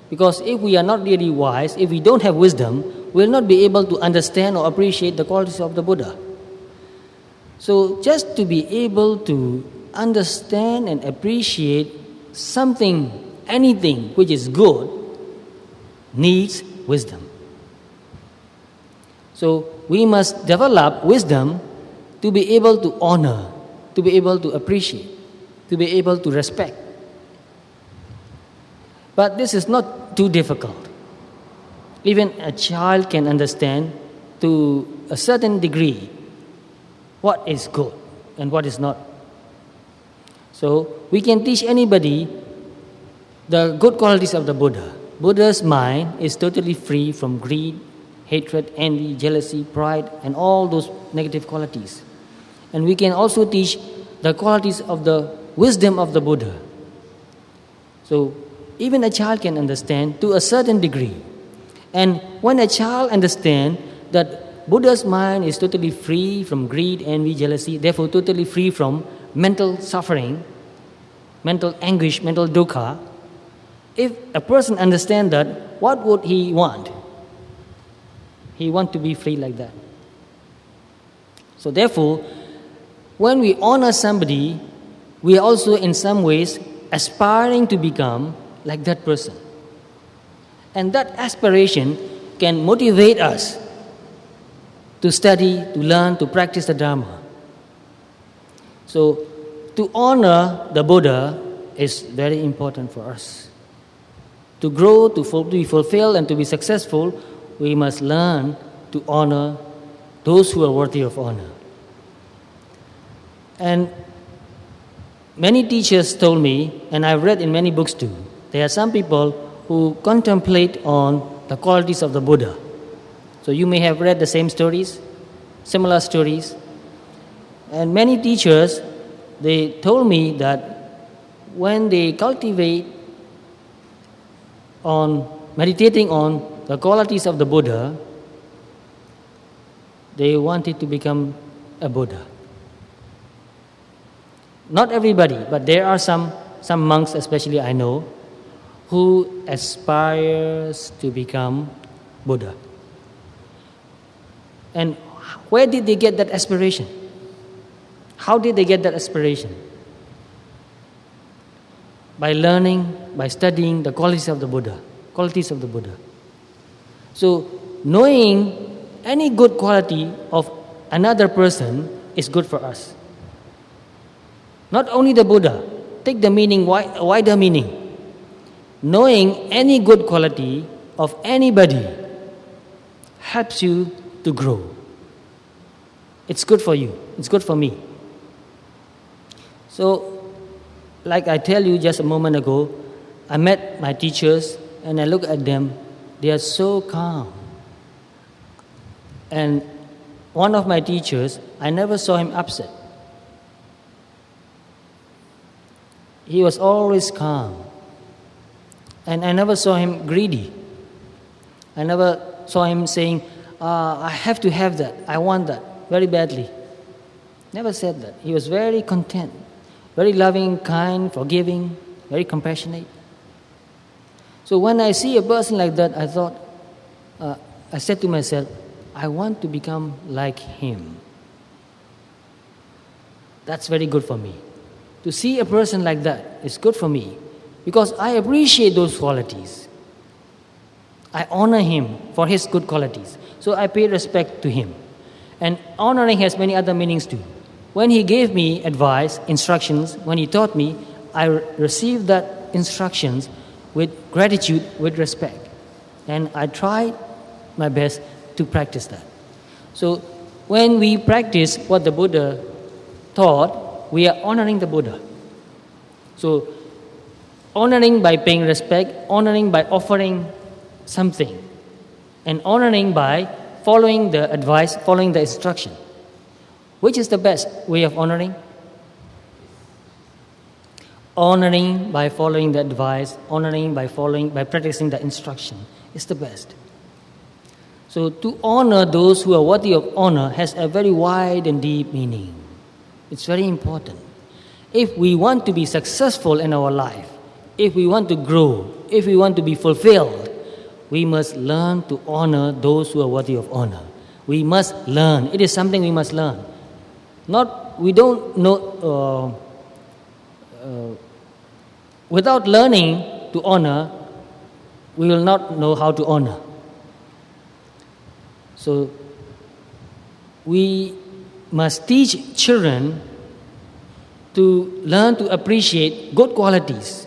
Because if we are not really wise, if we don't have wisdom, we will not be able to understand or appreciate the qualities of the Buddha. So just to be able to understand and appreciate something, anything which is good, needs wisdom. So we must develop wisdom to be able to honor, to be able to appreciate, to be able to respect. But this is not too difficult. Even a child can understand to a certain degree what is good and what is not. So we can teach anybody the good qualities of the Buddha. Buddha's mind is totally free from greed, hatred, envy, jealousy, pride, and all those negative qualities. And we can also teach the qualities of the wisdom of the Buddha. So even a child can understand to a certain degree. And when a child understands that Buddha's mind is totally free from greed, envy, jealousy, therefore totally free from mental suffering, mental anguish, mental dukkha, if a person understands that, what would he want? He wants to be free like that. So therefore, when we honor somebody, we are also in some ways aspiring to become like that person. And that aspiration can motivate us to study, to learn, to practice the Dhamma. So to honor the Buddha is very important for us. To grow, to be fulfilled, and to be successful, we must learn to honor those who are worthy of honor. And many teachers told me, and I've read in many books too, there are some people who contemplate on the qualities of the Buddha. So you may have read the same stories, similar stories. And many teachers, they told me that when they cultivate on meditating on the qualities of the Buddha, they wanted to become a Buddha. Not everybody, but there are some monks, especially I know, who aspires to become Buddha. And where did they get that aspiration? How did they get that aspiration? By learning, by studying the qualities of the Buddha. So knowing any good quality of another person is good for us. Not only the Buddha. Take the meaning, wider meaning. Knowing any good quality of anybody helps you to grow. It's good for you. It's good for me. So, like I tell you just a moment ago, I met my teachers and I look at them. They are so calm. And one of my teachers, I never saw him upset. He was always calm. And I never saw him greedy. I never saw him saying, I have to have that, I want that, very badly. Never said that. He was very content, very loving, kind, forgiving, very compassionate. So when I see a person like that, I thought, I said to myself, I want to become like him. That's very good for me. To see a person like that is good for me because I appreciate those qualities. I honor him for his good qualities. So I pay respect to him. And honoring has many other meanings too. When he gave me advice, instructions, when he taught me, I received that instructions with gratitude, with respect. And I tried my best to practice that. So when we practice what the Buddha taught, we are honoring the Buddha. So honoring by paying respect, honoring by offering something, and honoring by following the advice, following the instruction. Which is the best way of honoring? Honoring by following the advice, honoring by practicing the instruction is the best. So to honor those who are worthy of honor has a very wide and deep meaning. It's very important. If we want to be successful in our life, if we want to grow, if we want to be fulfilled, we must learn to honor those who are worthy of honor. We must learn. It is something we must learn. We don't know. Without learning to honor, we will not know how to honor. So we must teach children to learn to appreciate good qualities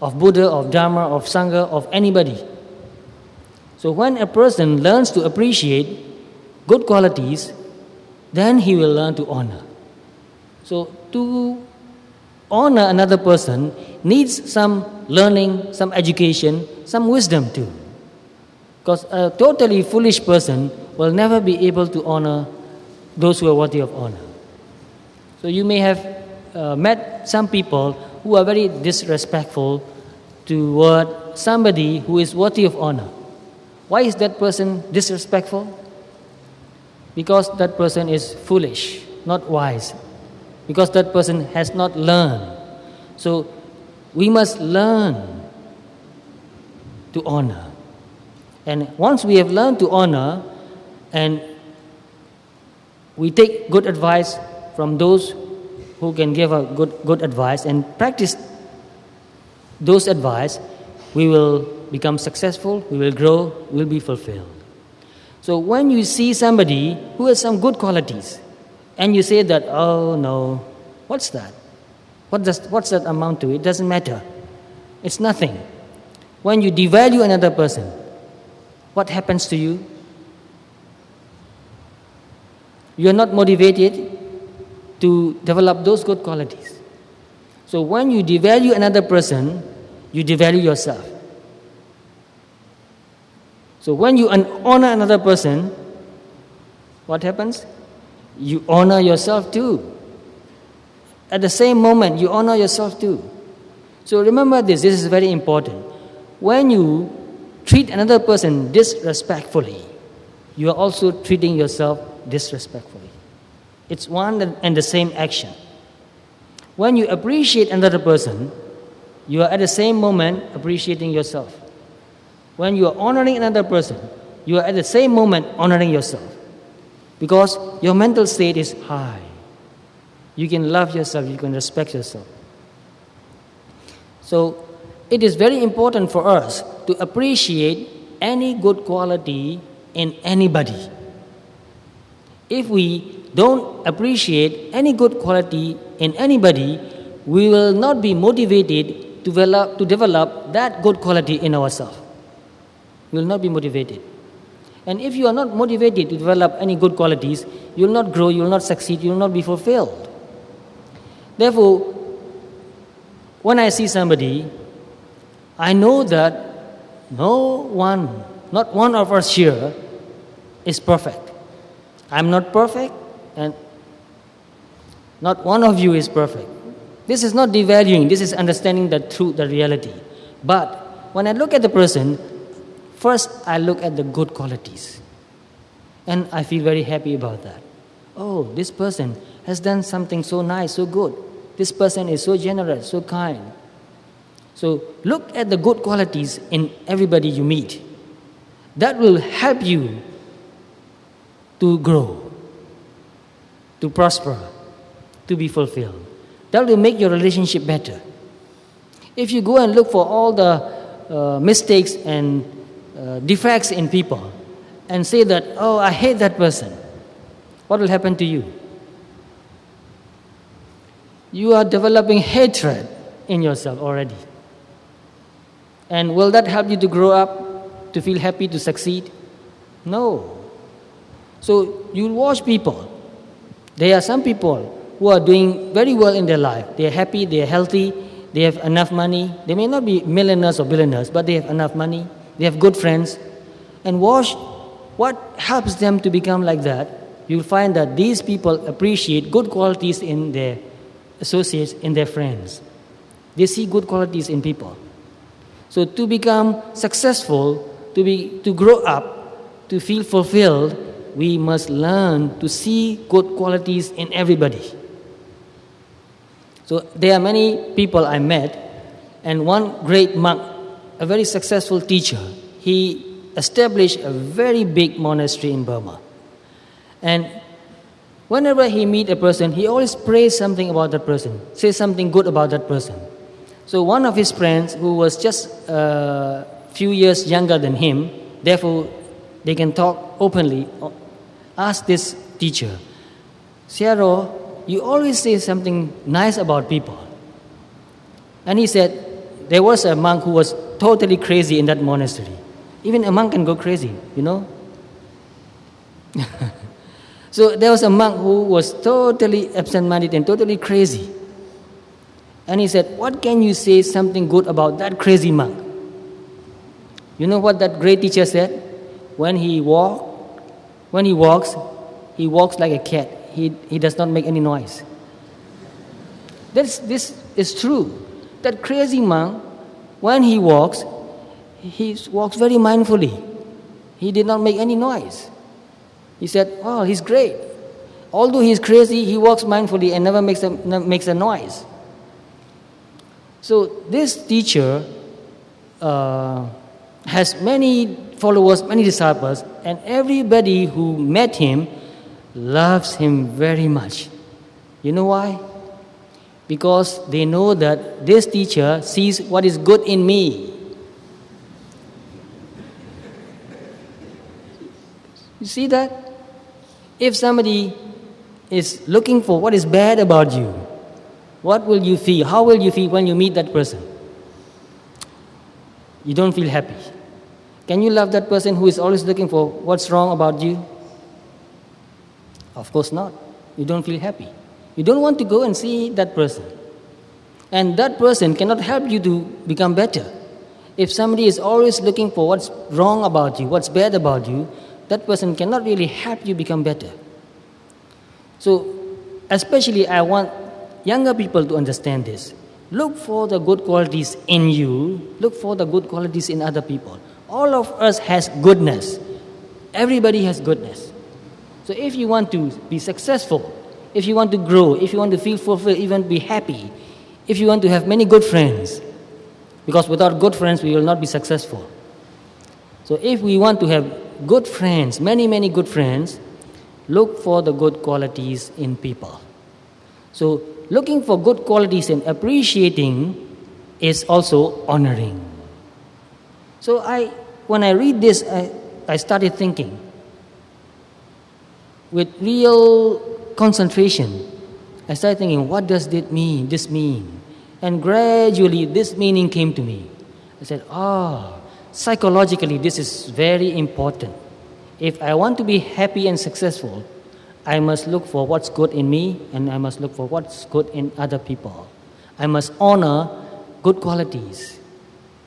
of Buddha, of Dharma, of Sangha, of anybody. So when a person learns to appreciate good qualities, then he will learn to honor. So to honor another person needs some learning, some education, some wisdom too. Because a totally foolish person will never be able to honor those who are worthy of honor. So you may have met some people who are very disrespectful toward somebody who is worthy of honor. Why is that person disrespectful? Because that person is foolish, not wise. Because that person has not learned. So we must learn to honor. And once we have learned to honor and we take good advice from those who can give a good advice and practice those advice, we will become successful, we will grow, we will be fulfilled. So when you see somebody who has some good qualities and you say that, oh no, what's that? What's that amount to? It doesn't matter. It's nothing. When you devalue another person, what happens to you? You are not motivated to develop those good qualities. So when you devalue another person, you devalue yourself. So when you honor another person, what happens? You honor yourself too. At the same moment, you honor yourself too. So remember this is very important. When you treat another person disrespectfully, you are also treating yourself disrespectfully. It's one and the same action. When you appreciate another person, you are at the same moment appreciating yourself. When you are honoring another person, you are at the same moment honoring yourself. Because your mental state is high. You can love yourself, you can respect yourself. So it is very important for us to appreciate any good quality in anybody. If we don't appreciate any good quality in anybody, we will not be motivated to develop that good quality in ourselves. We will not be motivated. And if you are not motivated to develop any good qualities, you will not grow, you will not succeed, you will not be fulfilled. Therefore, when I see somebody, I know that not one of us here is perfect. I'm not perfect, and not one of you is perfect. This is not devaluing, this is understanding the truth, the reality. But when I look at the person, first I look at the good qualities. And I feel very happy about that. Oh, this person has done something so nice, so good. This person is so generous, so kind. So look at the good qualities in everybody you meet. That will help you to grow, to prosper, to be fulfilled. That will make your relationship better. If you go and look for all the mistakes and defects in people and say that, oh, I hate that person, what will happen to you? You are developing hatred in yourself already. And will that help you to grow up, to feel happy, to succeed? No. So you watch people. There are some people who are doing very well in their life. They are happy, they are healthy, they have enough money. They may not be millionaires or billionaires, but they have enough money. They have good friends. And watch what helps them to become like that. You'll find that these people appreciate good qualities in their associates, in their friends. They see good qualities in people. So to become successful, to grow up, to feel fulfilled, we must learn to see good qualities in everybody. So there are many people I met, and one great monk, a very successful teacher, he established a very big monastery in Burma. And whenever he meet a person, he always prays something about that person, says something good about that person. So one of his friends, who was just a few years younger than him, therefore they can talk openly, asked this teacher, Sayadaw, you always say something nice about people. And he said, there was a monk who was totally crazy in that monastery. Even a monk can go crazy, you know. So there was a monk who was totally absent-minded and totally crazy. And he said, what can you say something good about that crazy monk? You know what that great teacher said? When he walks like a cat. He does not make any noise. This is true. That crazy monk, when he walks very mindfully. He did not make any noise. He said, oh, he's great. Although he's crazy, he walks mindfully and never makes a noise. So this teacher has many followers, many disciples, and everybody who met him loves him very much. You know why? Because they know that this teacher sees what is good in me. You see that? If somebody is looking for what is bad about you, what will you feel? How will you feel when you meet that person? You don't feel happy. Can you love that person who is always looking for what's wrong about you? Of course not. You don't feel happy. You don't want to go and see that person. And that person cannot help you to become better. If somebody is always looking for what's wrong about you, what's bad about you, that person cannot really help you become better. So, especially I want younger people to understand this. Look for the good qualities in you. Look for the good qualities in other people. All of us has goodness. Everybody has goodness. So if you want to be successful, if you want to grow, if you want to feel fulfilled, even be happy, if you want to have many good friends, because without good friends we will not be successful. So if we want to have good friends, many, many good friends, look for the good qualities in people. So looking for good qualities and appreciating is also honoring. So when I read this, I started thinking with real concentration. I started thinking, what does this mean? And gradually this meaning came to me. I said, psychologically this is very important. If I want to be happy and successful, I must look for what's good in me and I must look for what's good in other people. I must honor good qualities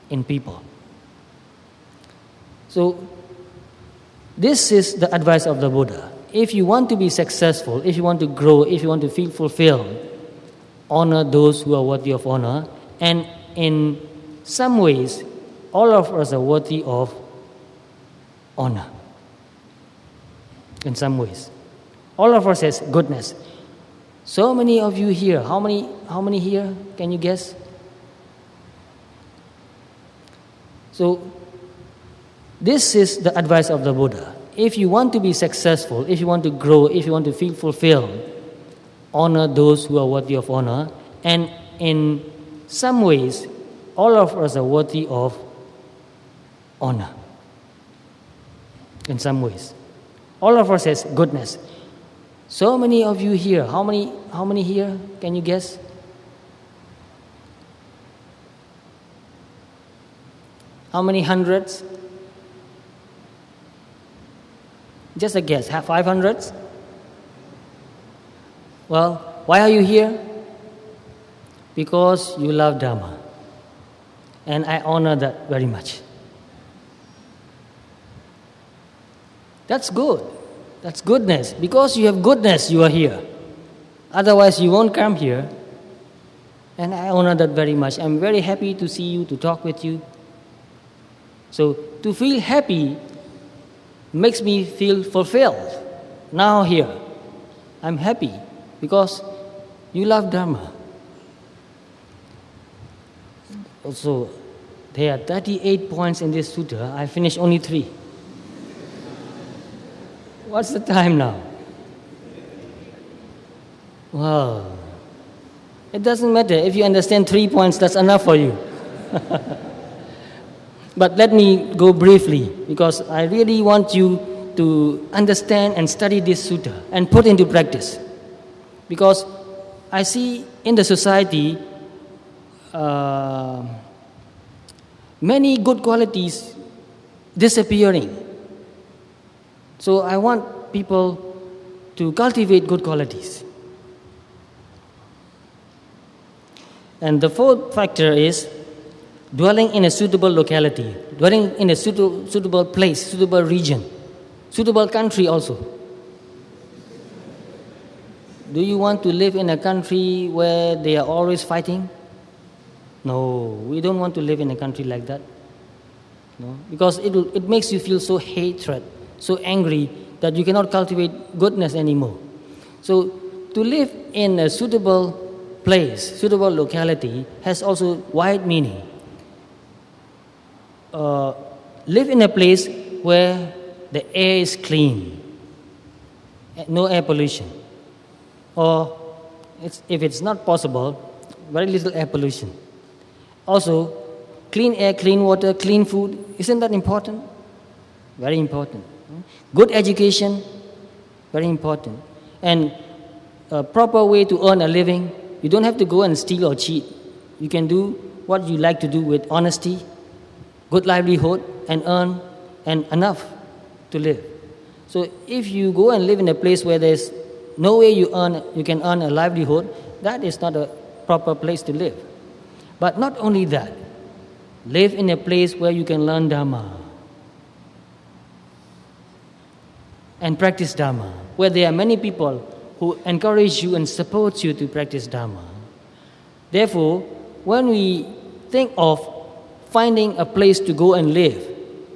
in people. So, this is the advice of the Buddha. If you want to be successful, if you want to grow, if you want to feel fulfilled, honor those who are worthy of honor. And in some ways, all of us are worthy of honor. In some ways. All of us has goodness. So many of you here, how many here? Can you guess? So, this is the advice of the Buddha. If you want to be successful, if you want to grow, if you want to feel fulfilled, honor those who are worthy of honor. And in some ways, all of us are worthy of honor. In some ways. All of us has goodness. So many of you here, how many here? Can you guess? How many hundreds? Just a guess, 500s? Well, why are you here? Because you love Dhamma. And I honor that very much. That's good. That's goodness. Because you have goodness, you are here. Otherwise, you won't come here. And I honor that very much. I'm very happy to see you, to talk with you. So, to feel happy makes me feel fulfilled. Now here, I'm happy because you love Dhamma. Also, there are 38 points in this sutta. I finished only 3. What's the time now? Wow. It doesn't matter. If you understand 3 points, that's enough for you. But let me go briefly, because I really want you to understand and study this sutta and put into practice. Because I see in the society many good qualities disappearing. So I want people to cultivate good qualities. And the fourth factor is dwelling in a suitable locality, dwelling in a suitable place, suitable region, suitable country also. Do you want to live in a country where they are always fighting? No, we don't want to live in a country like that. No, because it makes you feel so hatred, so angry that you cannot cultivate goodness anymore. So to live in a suitable place, suitable locality has also wide meaning. Live in a place where the air is clean, no air pollution. Or if it's not possible, very little air pollution. Also, clean air, clean water, clean food, isn't that important? Very important. Good education, very important. And a proper way to earn a living. You don't have to go and steal or cheat. You can do what you like to do with honesty, good livelihood, and earn and enough to live. So if you go and live in a place where there's no way you can earn a livelihood, that is not a proper place to live. But not only that, live in a place where you can learn Dhamma and practice Dhamma, where there are many people who encourage you and support you to practice Dhamma. Therefore, when we think of finding a place to go and live,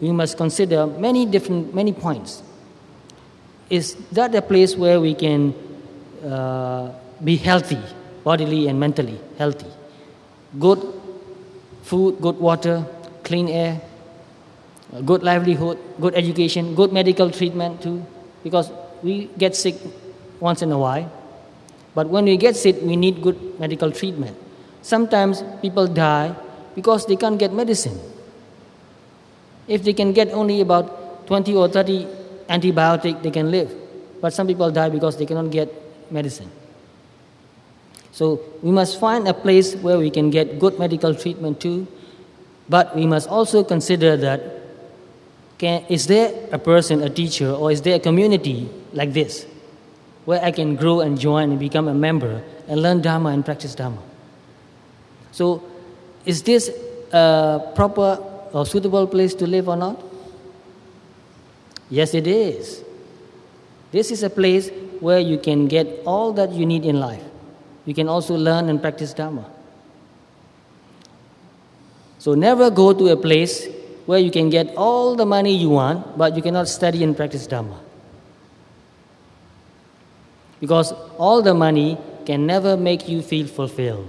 we must consider many points. Is that a place where we can be healthy, bodily and mentally healthy? Good food, good water, clean air, good livelihood, good education, good medical treatment too, because we get sick once in a while. But when we get sick, we need good medical treatment. Sometimes people die because they can't get medicine. If they can get only about 20 or 30 antibiotics, they can live. But some people die because they cannot get medicine. So we must find a place where we can get good medical treatment too. But we must also consider that Is there a person, a teacher, or is there a community like this where I can grow and join and become a member and learn Dhamma and practice Dhamma? So, is this a proper or suitable place to live or not? Yes, it is. This is a place where you can get all that you need in life. You can also learn and practice Dhamma. So never go to a place where you can get all the money you want, but you cannot study and practice Dhamma. Because all the money can never make you feel fulfilled.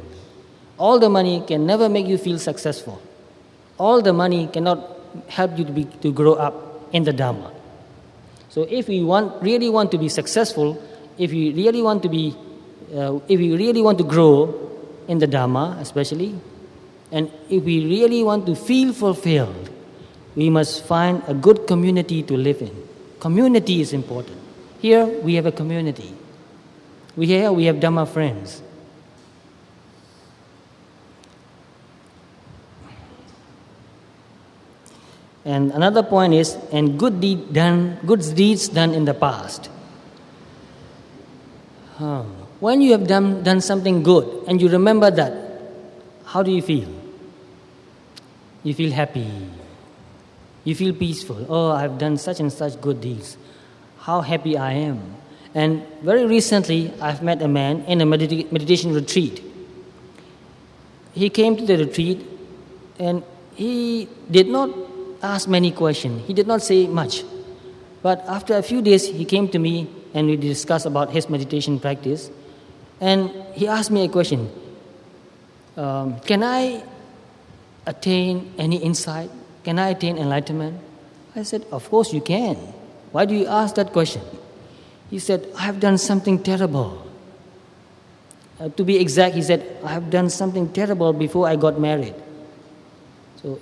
All the money can never make you feel successful. All the money cannot help you to grow up in the Dhamma. So if we really want to be successful, if we really want to grow in the Dhamma especially, and if we really want to feel fulfilled, we must find a good community to live in. Community is important. Here we have a community. We have Dhamma friends. And another point is, and good deeds done in the past. When you have done something good and you remember that, how do you feel? You feel happy. You feel peaceful. Oh, I've done such and such good deeds. How happy I am. And very recently, I've met a man in a meditation retreat. He came to the retreat and he did not ask many questions. He did not say much. But after a few days, he came to me and we discussed about his meditation practice. And he asked me a question. Can I attain any insight? Can I attain enlightenment? I said, of course you can. Why do you ask that question? He said, I have done something terrible. To be exact, he said, I have done something terrible before I got married. So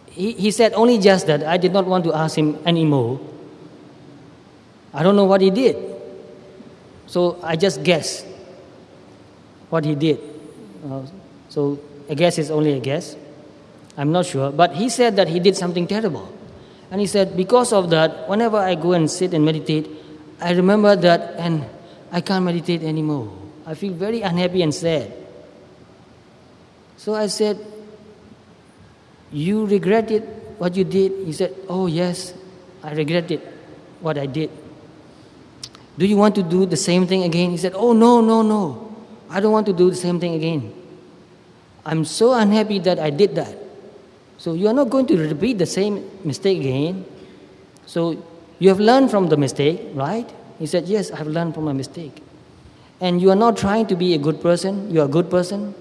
he said only just that. I did not want to ask him anymore. I don't know what he did. So I just guessed what he did. So a guess is only a guess. I'm not sure. But he said that he did something terrible. And he said, because of that, whenever I go and sit and meditate, I remember that and I can't meditate anymore. I feel very unhappy and sad. So I said, you regretted what you did? He said, oh yes, I regretted what I did. Do you want to do the same thing again? He said, oh no. I don't want to do the same thing again. I'm so unhappy that I did that. So you are not going to repeat the same mistake again. So you have learned from the mistake, right? He said, yes, I have learned from my mistake. And you are not trying to be a good person. You are a good person.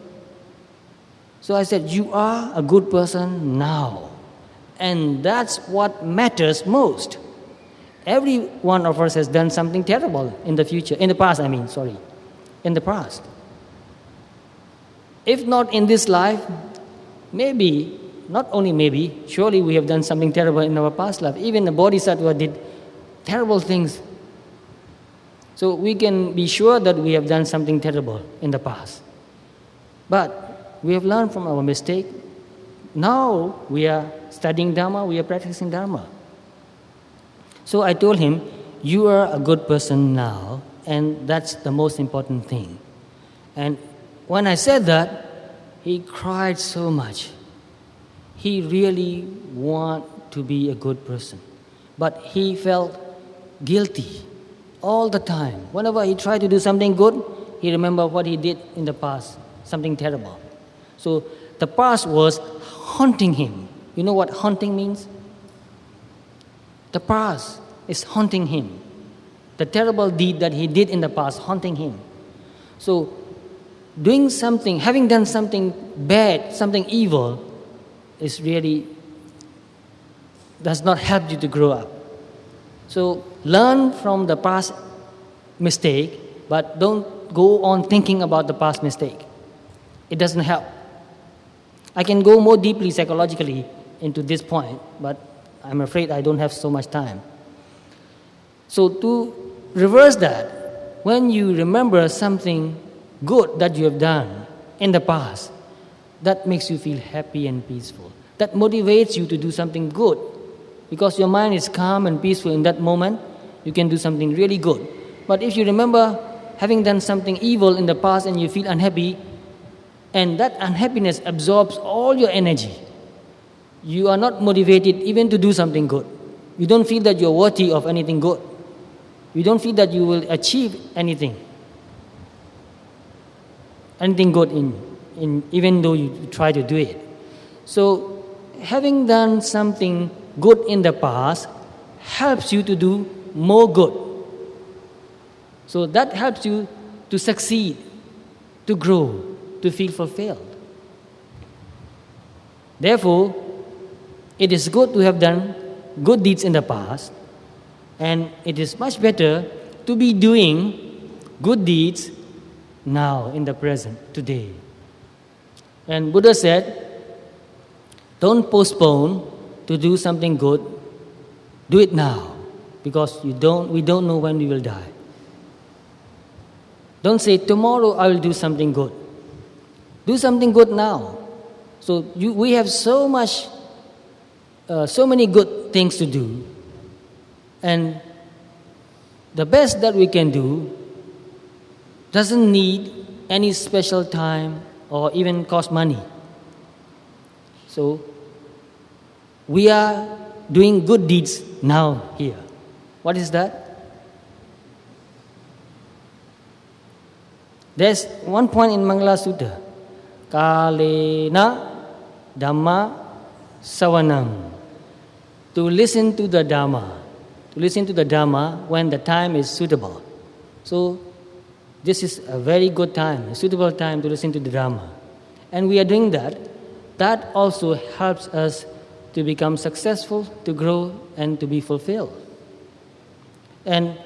So I said, you are a good person now. And that's what matters most. Every one of us has done something terrible in the past. In the past. If not in this life, maybe, not only maybe, surely we have done something terrible in our past life. Even the Bodhisattva did terrible things. So we can be sure that we have done something terrible in the past. But we have learned from our mistake. Now we are studying Dhamma, we are practicing Dhamma. So I told him, you are a good person now, and that's the most important thing. And when I said that, he cried so much. He really wanted to be a good person. But he felt guilty all the time. Whenever he tried to do something good, he remembered what he did in the past, something terrible. So the past was haunting him. You know what haunting means? The past is haunting him. The terrible deed that he did in the past, haunting him. So having done something bad, something evil, is really does not help you to grow up. So learn from the past mistake, but don't go on thinking about the past mistake. It doesn't help. I can go more deeply psychologically into this point, but I'm afraid I don't have so much time. So to reverse that, when you remember something good that you have done in the past, that makes you feel happy and peaceful. That motivates you to do something good Because your mind is calm and peaceful in that moment, you can do something really good. But if you remember having done something evil in the past and you feel unhappy, and that unhappiness absorbs all your energy, you are not motivated even to do something good. You don't feel that you're worthy of anything good. You don't feel that you will achieve anything good in even though you try to do it. So having done something good in the past helps you to do more good. So that helps you to succeed, to grow, to feel fulfilled. Therefore, it is good to have done good deeds in the past, and it is much better to be doing good deeds now, in the present, today. And Buddha said, don't postpone to do something good. Do it now, because we don't know when we will die. Don't say, tomorrow I will do something good. Do something good now. So we have so many good things to do. And the best that we can do doesn't need any special time or even cost money. So we are doing good deeds now here. What is that? There's one point in Mangala Sutta. Kalena Dhamma Savanam. To listen to the Dhamma. To listen to the Dhamma when the time is suitable. So this is a very good time, a suitable time to listen to the Dhamma. And we are doing that. That also helps us to become successful, to grow, and to be fulfilled. And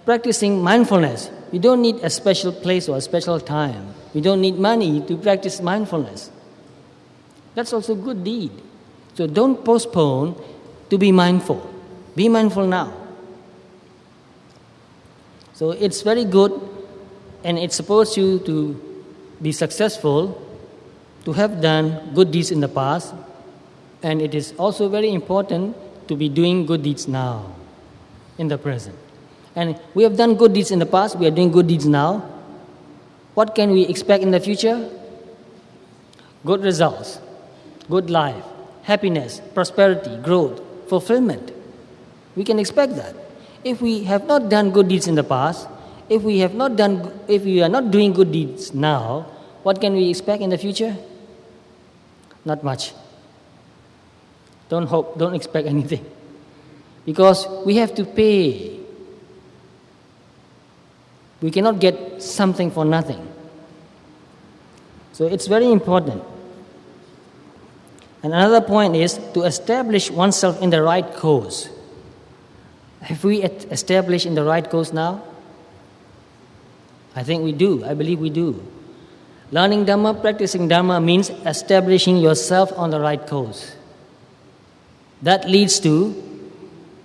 practicing mindfulness, we don't need a special place or a special time. We don't need money to practice mindfulness. That's also a good deed. So don't postpone to be mindful. Be mindful now. So it's very good, and it supports you to be successful, to have done good deeds in the past, and it is also very important to be doing good deeds now, in the present. And we have done good deeds in the past, we are doing good deeds now. What can we expect in the future? Good results, good life, happiness, prosperity, growth, fulfillment. We can expect that. If we have not done good deeds in the past, if we are not doing good deeds now, what can we expect in the future? Not much. Don't expect anything. Because we have to pay. We cannot get something for nothing. So it's very important. And another point is to establish oneself in the right course. Have we established in the right course now? I think we do. I believe we do. Learning Dhamma, practicing Dhamma means establishing yourself on the right course. That leads to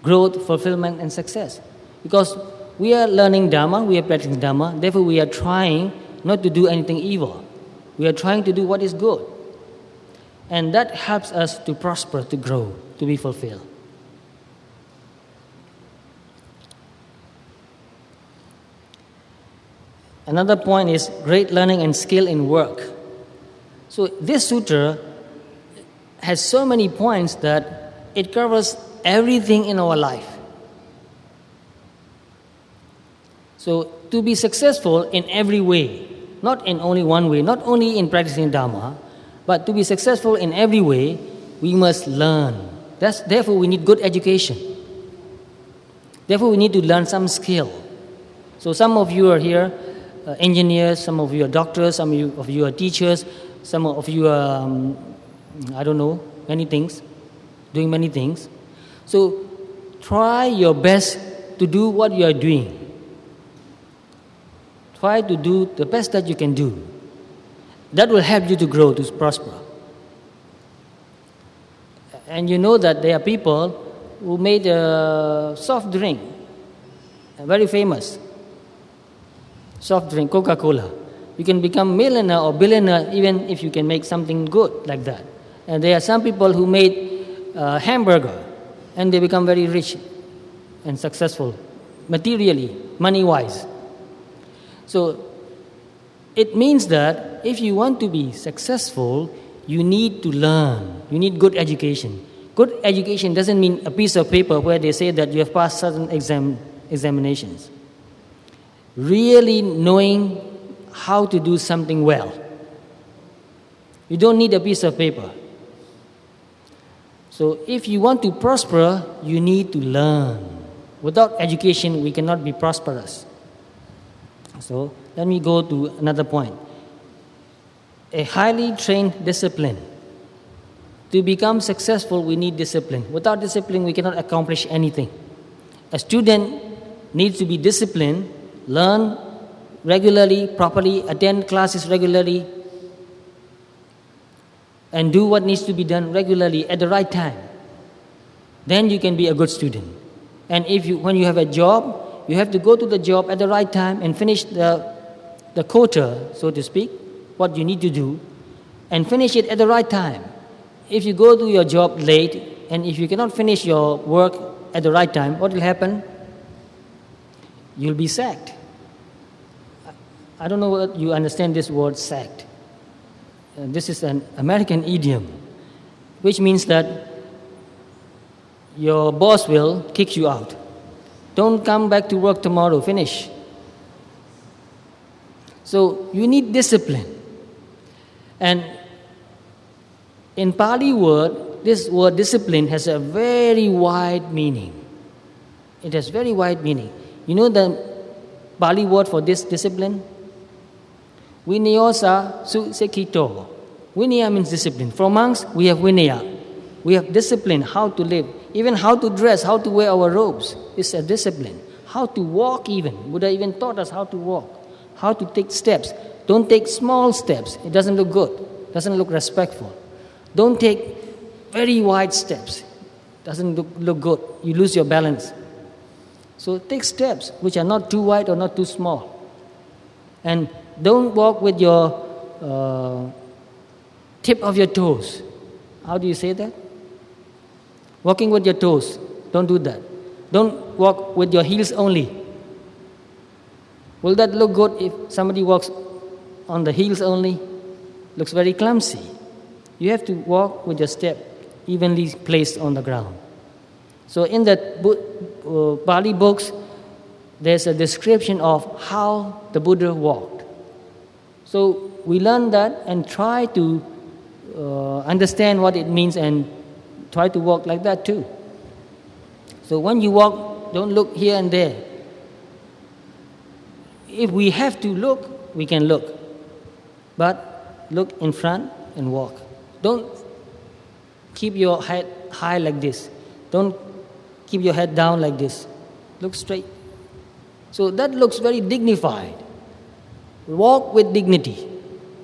growth, fulfillment, and success. Because we are learning Dhamma, we are practicing Dhamma, therefore we are trying not to do anything evil. We are trying to do what is good. And that helps us to prosper, to grow, to be fulfilled. Another point is great learning and skill in work. So this sutra has so many points that it covers everything in our life. So to be successful in every way, not in only one way, not only in practicing Dhamma, but to be successful in every way, we must learn. Therefore we need good education. Therefore we need to learn some skill. So some of you are here, engineers, some of you are doctors, some of you are teachers, some of you are, many things, doing many things. So try your best to do what you are doing. Try to do the best that you can do. That will help you to grow, to prosper. And you know that there are people who made a soft drink, very famous. Soft drink, Coca-Cola. You can become millionaire or billionaire even if you can make something good like that. And there are some people who made hamburger. and they become very rich and successful, materially, money-wise. So it means that if you want to be successful, you need to learn. You need good education. Good education doesn't mean a piece of paper where they say that you have passed certain examinations. Really knowing how to do something well. You don't need a piece of paper. So if you want to prosper, you need to learn. Without education, we cannot be prosperous. So let me go to another point. A highly trained discipline. To become successful, we need discipline. Without discipline, we cannot accomplish anything. A student needs to be disciplined, learn regularly, properly, attend classes regularly, and do what needs to be done regularly at the right time. Then you can be a good student. And when you have a job, you have to go to the job at the right time and finish the quota, so to speak, what you need to do, and finish it at the right time. If you go to your job late, and if you cannot finish your work at the right time, what will happen? You'll be sacked. I don't know whether you understand this word sacked. This is an American idiom, which means that your boss will kick you out. Don't come back to work tomorrow, finish. So you need discipline. And in Pali word, this word discipline has a very wide meaning. It has very wide meaning. You know the Pali word for this discipline? Vinaya su sekito. Vinaya means discipline. For monks, we have Vinaya. We have discipline, how to live. Even how to dress, how to wear our robes is a discipline. How to walk even. Buddha even taught us how to walk. How to take steps. Don't take small steps. It doesn't look good. Doesn't look respectful. Don't take very wide steps. Doesn't look good. You lose your balance. So take steps which are not too wide or not too small. And don't walk with your tip of your toes. How do you say that? Walking with your toes. Don't do that. Don't walk with your heels only. Will that look good if somebody walks on the heels only? Looks very clumsy. You have to walk with your step evenly placed on the ground. So in the Pali books, there's a description of how the Buddha walked. So we learn that and try to understand what it means and try to walk like that too. So when you walk, don't look here and there. If we have to look, we can look. But look in front and walk. Don't keep your head high like this. Don't keep your head down like this. Look straight. So that looks very dignified. Walk with dignity.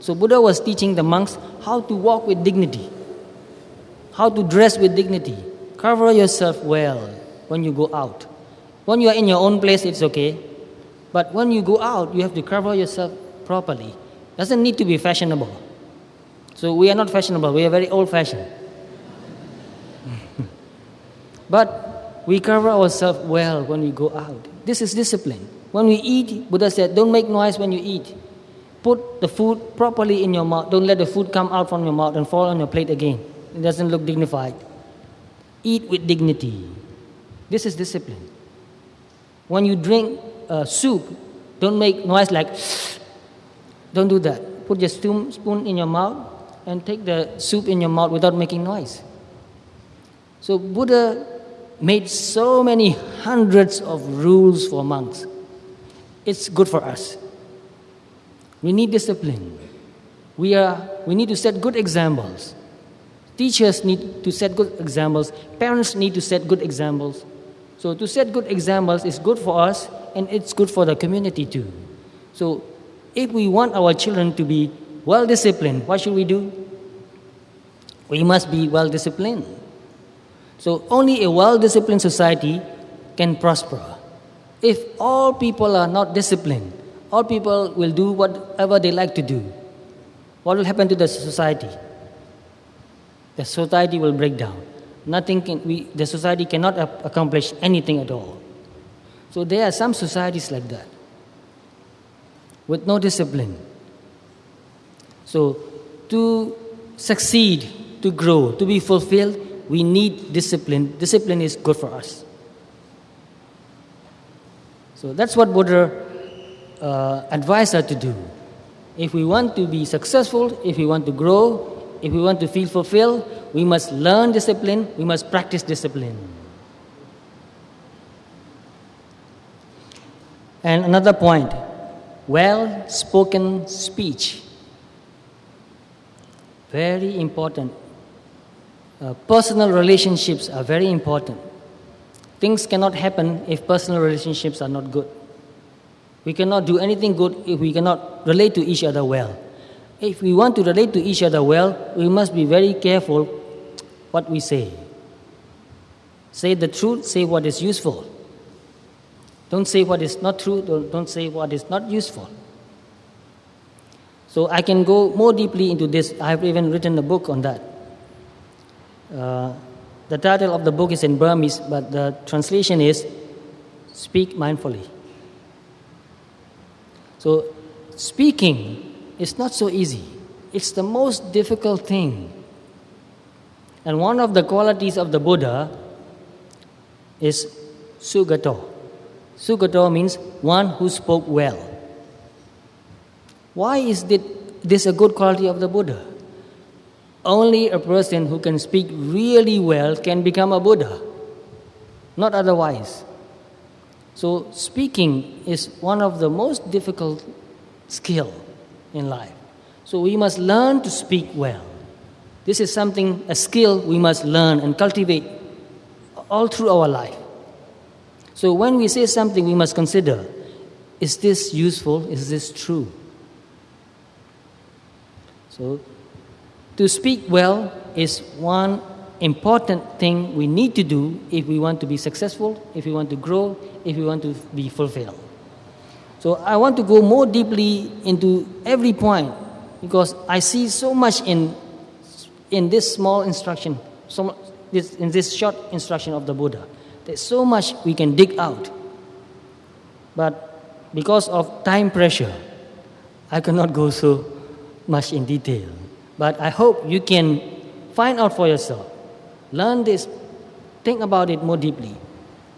So Buddha was teaching the monks how to walk with dignity, how to dress with dignity. Cover yourself well when you go out. When you are in your own place, it's okay. But when you go out, you have to cover yourself properly. Doesn't need to be fashionable. So we are not fashionable. We are very old-fashioned. But we cover ourselves well when we go out. This is discipline. When we eat, Buddha said, don't make noise when you eat. Put the food properly in your mouth. Don't let the food come out from your mouth and fall on your plate again. It doesn't look dignified. Eat with dignity. This is discipline. When you drink soup, don't make noise like, don't do that. Put your spoon in your mouth and take the soup in your mouth without making noise. So Buddha made so many hundreds of rules for monks. It's good for us. We need discipline. We need to set good examples. Teachers need to set good examples. Parents need to set good examples. So to set good examples is good for us and it's good for the community too. So if we want our children to be well-disciplined, what should we do? We must be well-disciplined. So only a well-disciplined society can prosper. If all people are not disciplined, all people will do whatever they like to do, what will happen to the society? The society will break down. the society cannot accomplish anything at all. So there are some societies like that, with no discipline. So to succeed, to grow, to be fulfilled, we need discipline. Discipline is good for us. So that's what Buddha advised us to do. If we want to be successful, if we want to grow, if we want to feel fulfilled, we must learn discipline, we must practice discipline. And another point, well-spoken speech. Very important. Personal relationships are very important. Things cannot happen if personal relationships are not good. We cannot do anything good if we cannot relate to each other well. If we want to relate to each other well, we must be very careful what we say. Say the truth, say what is useful. Don't say what is not true, don't say what is not useful. So I can go more deeply into this. I have even written a book on that. The title of the book is in Burmese, but the translation is Speak Mindfully. So speaking is not so easy. It's the most difficult thing. And one of the qualities of the Buddha is Sugato. Sugato means one who spoke well. Why is this a good quality of the Buddha? Only a person who can speak really well can become a Buddha, not otherwise. So speaking is one of the most difficult skill in life. So we must learn to speak well. This is a skill we must learn and cultivate all through our life. So when we say something, we must consider, is this useful? Is this true? So to speak well is one important thing we need to do if we want to be successful, if we want to grow, if we want to be fulfilled. So I want to go more deeply into every point because I see so much in this small instruction, in this short instruction of the Buddha. There's so much we can dig out. But because of time pressure, I cannot go so much in detail. But I hope you can find out for yourself. Learn this. Think about it more deeply.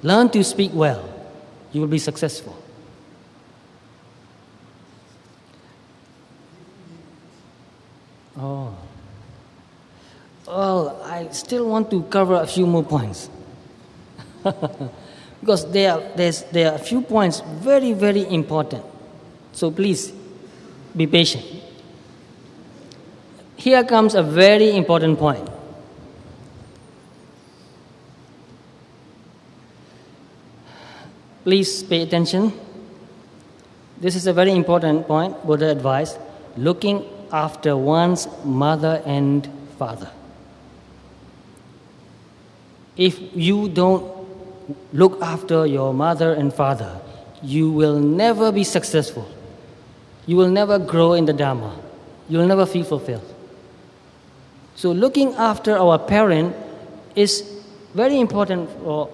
Learn to speak well. You will be successful. Oh. Well, I still want to cover a few more points. Because there are a few points very, very important. So please, be patient. Here comes a very important point. Please pay attention. This is a very important point, Buddha advised, looking after one's mother and father. If you don't look after your mother and father, you will never be successful. You will never grow in the Dhamma. You will never feel fulfilled. So looking after our parent is very important for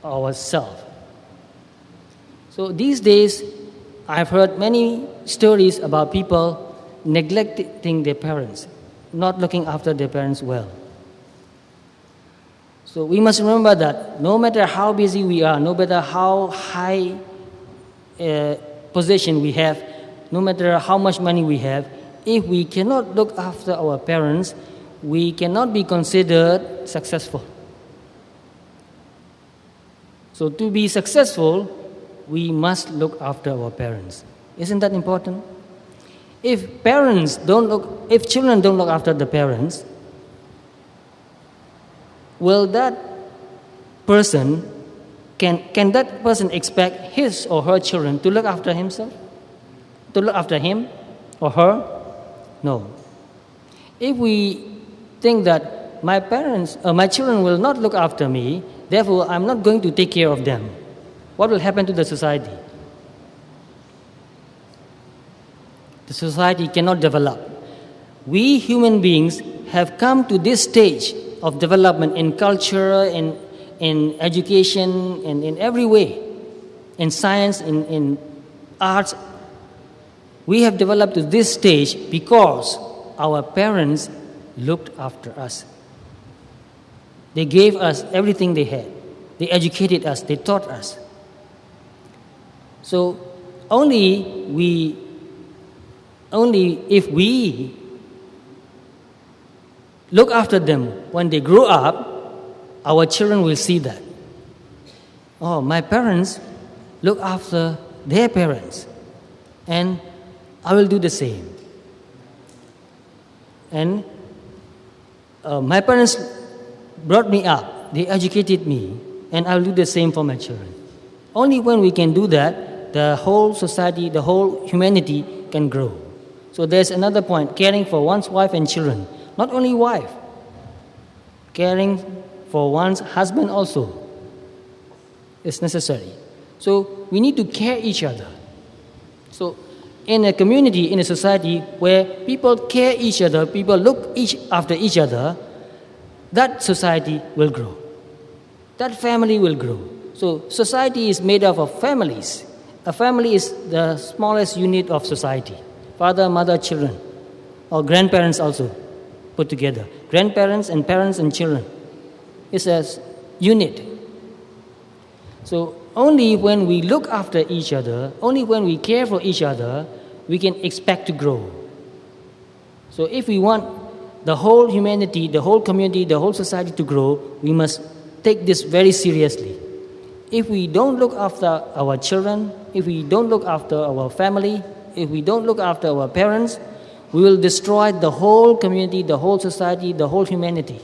ourselves. So these days, I've heard many stories about people neglecting their parents, not looking after their parents well. So we must remember that no matter how busy we are, no matter how high position we have, no matter how much money we have, if we cannot look after our parents, we cannot be considered successful. So to be successful, we must look after our parents. Isn't that important? If children don't look after the parents, will that person, can that person expect his or her children to look after himself? To look after him or her? No. If we think that my children will not look after me, therefore I'm not going to take care of them, what will happen to the society? The society cannot develop. We human beings have come to this stage of development in culture, in education, and in every way, in science, in arts. We have developed to this stage because our parents looked after us. They gave us everything they had. They educated us, they taught us. So only if we look after them when they grow up, our children will see that. Oh, my parents look after their parents, and I will do the same. And my parents brought me up, they educated me, and I will do the same for my children. Only when we can do that, the whole society, the whole humanity can grow. So there's another point, caring for one's wife and children. Not only wife, caring for one's husband also is necessary. So we need to care each other. So in a community, in a society where people care each other, people look after each other, that society will grow. That family will grow. So society is made up of families. A family is the smallest unit of society. Father, mother, children, or grandparents also put together. Grandparents and parents and children is a unit. So only when we look after each other, only when we care for each other, we can expect to grow. So if we want the whole humanity, the whole community, the whole society to grow, we must take this very seriously. If we don't look after our children, if we don't look after our family, if we don't look after our parents, we will destroy the whole community, the whole society, the whole humanity.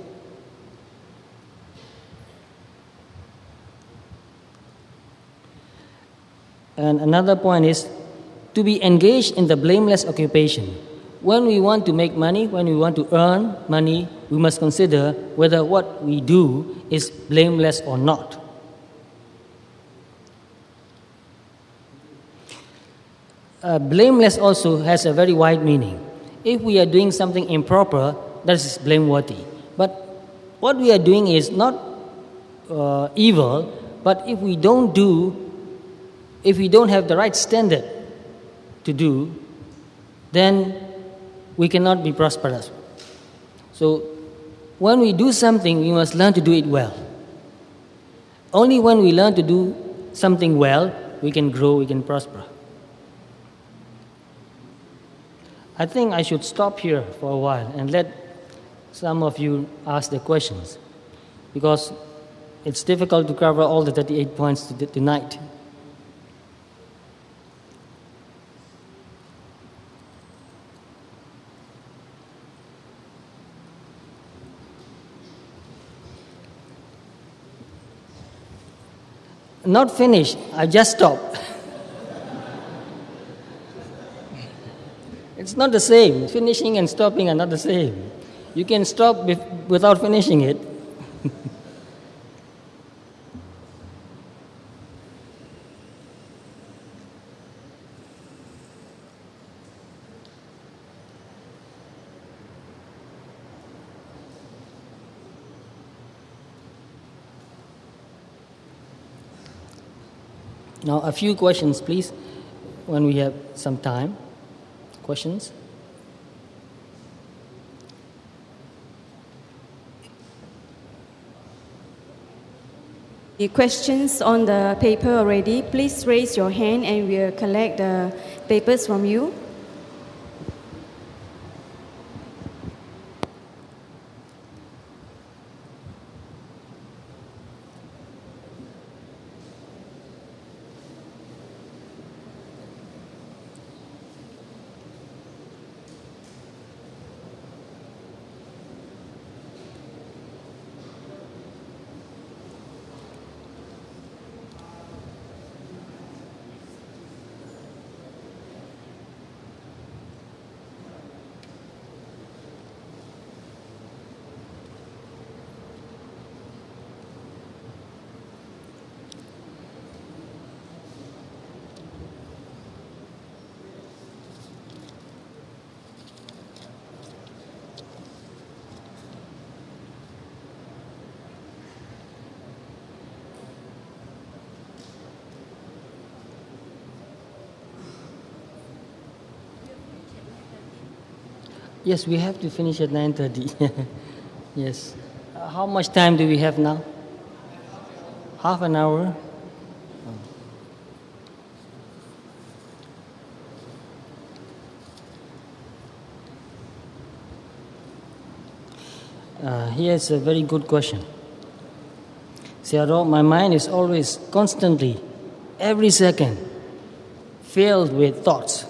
And another point is to be engaged in the blameless occupation. When we want to make money, when we want to earn money, we must consider whether what we do is blameless or not. Blameless also has a very wide meaning. If we are doing something improper, that is blameworthy. But what we are doing is not evil, but if we don't have the right standard to do, then we cannot be prosperous. So when we do something, we must learn to do it well. Only when we learn to do something well, we can grow, we can prosper. I think I should stop here for a while and let some of you ask the questions, because it's difficult to cover all the 38 points tonight. Not finished, I just stopped. It's not the same. Finishing and stopping are not the same. You can stop without finishing it. Now, a few questions, please, when we have some time. Questions? The questions on the paper already, please raise your hand and we'll collect the papers from you. Yes, we have to finish at 9:30. Yes. How much time do we have now? Half an hour? Here's a very good question. Sayadaw, my mind is always, constantly, every second, filled with thoughts.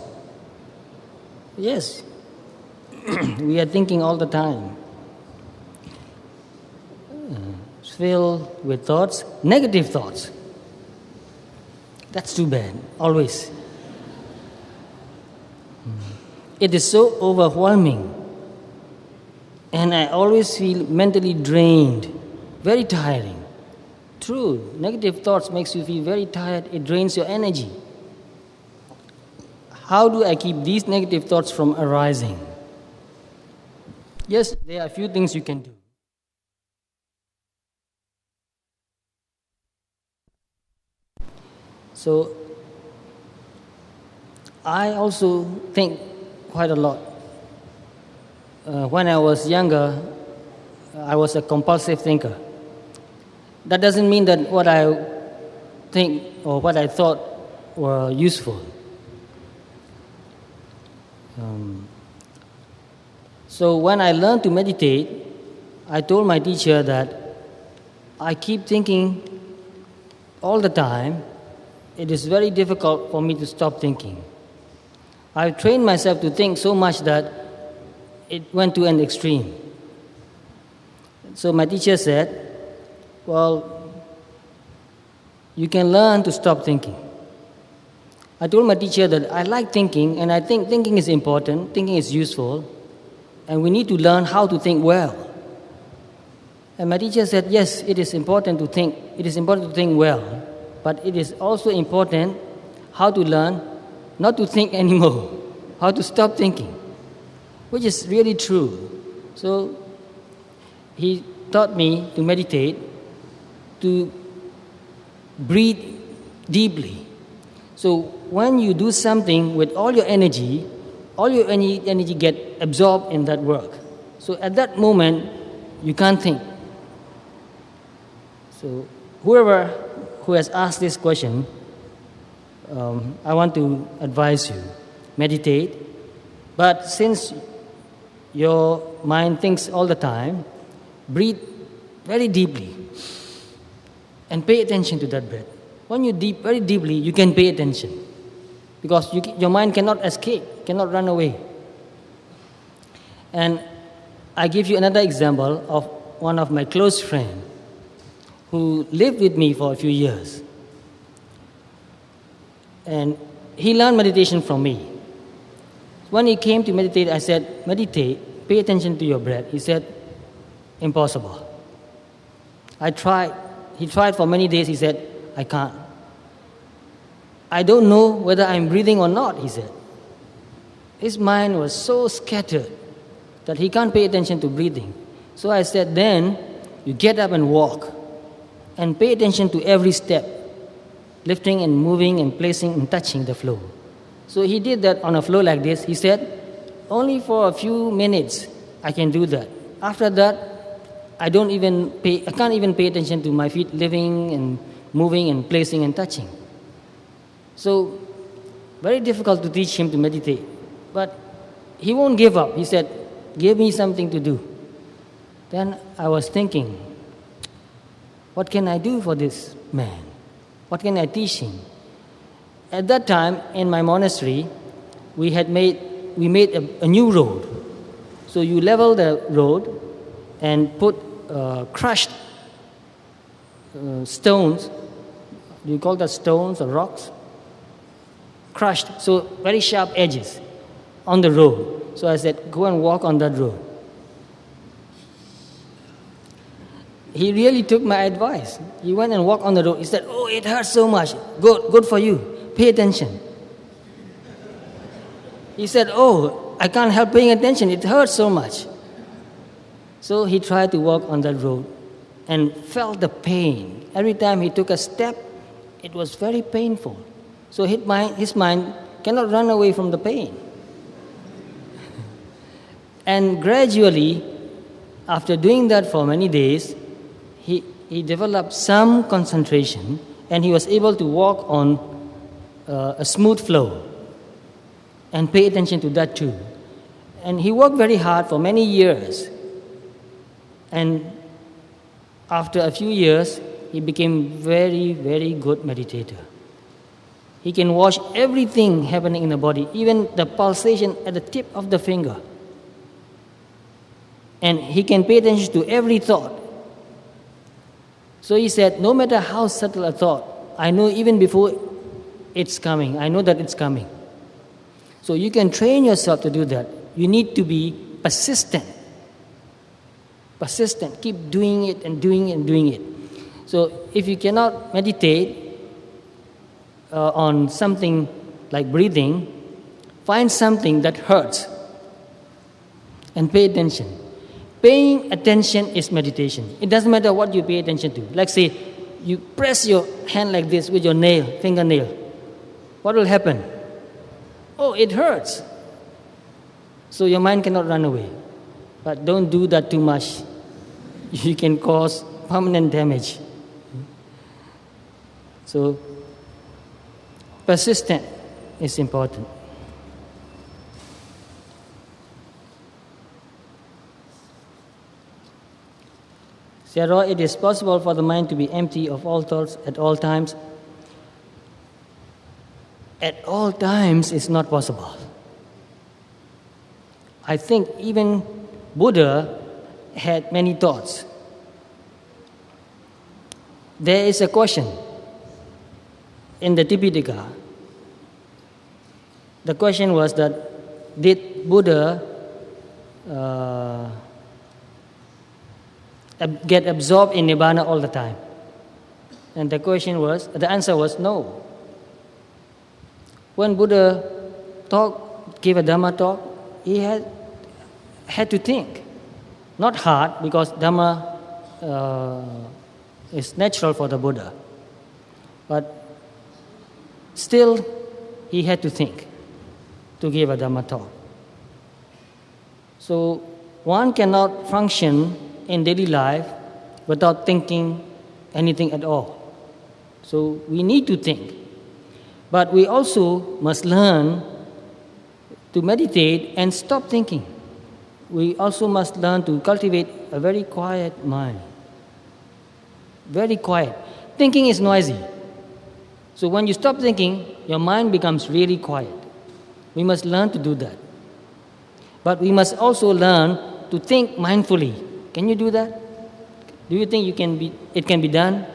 Yes, we are thinking all the time. Filled with thoughts, negative thoughts. That's too bad, always. It is so overwhelming. And I always feel mentally drained, very tiring. True, negative thoughts makes you feel very tired, it drains your energy. How do I keep these negative thoughts from arising? Yes, there are a few things you can do. So, I also think quite a lot. When I was younger, I was a compulsive thinker. That doesn't mean that what I think or what I thought were useful. So when I learned to meditate, I told my teacher that I keep thinking all the time. It is very difficult for me to stop thinking. I've trained myself to think so much that it went to an extreme. So my teacher said, well, you can learn to stop thinking. I told my teacher that I like thinking, and I think thinking is important, thinking is useful, and we need to learn how to think well. And my teacher said, yes, it is important to think. It is important to think well, but it is also important how to learn not to think anymore, how to stop thinking, which is really true. So he taught me to meditate, to breathe deeply. So when you do something with all your energy get absorbed in that work. So at that moment, you can't think. So whoever who has asked this question, I want to advise you, meditate. But since your mind thinks all the time, breathe very deeply and pay attention to that breath. When you very deeply, you can pay attention because your mind cannot escape, cannot run away. And I give you another example of one of my close friends who lived with me for a few years. And he learned meditation from me. When he came to meditate, I said, meditate, pay attention to your breath. He said, impossible. I tried. He tried for many days. He said, I can't. I don't know whether I'm breathing or not, he said. His mind was so scattered that he can't pay attention to breathing. So I said, then you get up and walk and pay attention to every step, lifting and moving and placing and touching the floor. So he did that on a floor like this. He said, only for a few minutes I can do that. After that, I can't even pay attention to my feet lifting and moving and placing and touching. So, very difficult to teach him to meditate. But he won't give up. He said, give me something to do. Then I was thinking, what can I do for this man? What can I teach him? At that time, in my monastery, we made a new road. So you level the road and put crushed stones. Do you call that stones or rocks? Crushed, so very sharp edges on the road. So I said, go and walk on that road. He really took my advice. He went and walked on the road. He said, oh, it hurts so much. Good for you. Pay attention. He said, oh, I can't help paying attention. It hurts so much. So he tried to walk on that road and felt the pain. Every time he took a step, it was very painful. So his mind cannot run away from the pain. And gradually, after doing that for many days, he developed some concentration, and he was able to walk on a smooth flow and pay attention to that too. And he worked very hard for many years. And after a few years, he became very, very good meditator. He can watch everything happening in the body, even the pulsation at the tip of the finger. And he can pay attention to every thought. So he said, no matter how subtle a thought, I know even before it's coming, I know that it's coming. So you can train yourself to do that. You need to be persistent. Persistent. Keep doing it and doing it and doing it. So if you cannot meditate on something like breathing, find something that hurts and pay attention. Paying attention is meditation. It doesn't matter what you pay attention to. Like say, you press your hand like this with your fingernail. What will happen? Oh, it hurts. So your mind cannot run away. But don't do that too much. You can cause permanent damage. So, persistent is important. Sayadaw, it is possible for the mind to be empty of all thoughts at all times. At all times is not possible. I think even Buddha had many thoughts. There is a question in the Tipitaka. The question was that, did Buddha get absorbed in Nibbana all the time? And the answer was no. When Buddha gave a Dhamma talk, he had to think. Not hard, because Dhamma is natural for the Buddha. But still, he had to think to give a Dhamma talk. So one cannot function in daily life without thinking anything at all. So we need to think. But we also must learn to meditate and stop thinking. We also must learn to cultivate a very quiet mind. Very quiet. Thinking is noisy. So when you stop thinking, your mind becomes really quiet. We must learn to do that. But we must also learn to think mindfully. Can you do that? Do you think it can be done?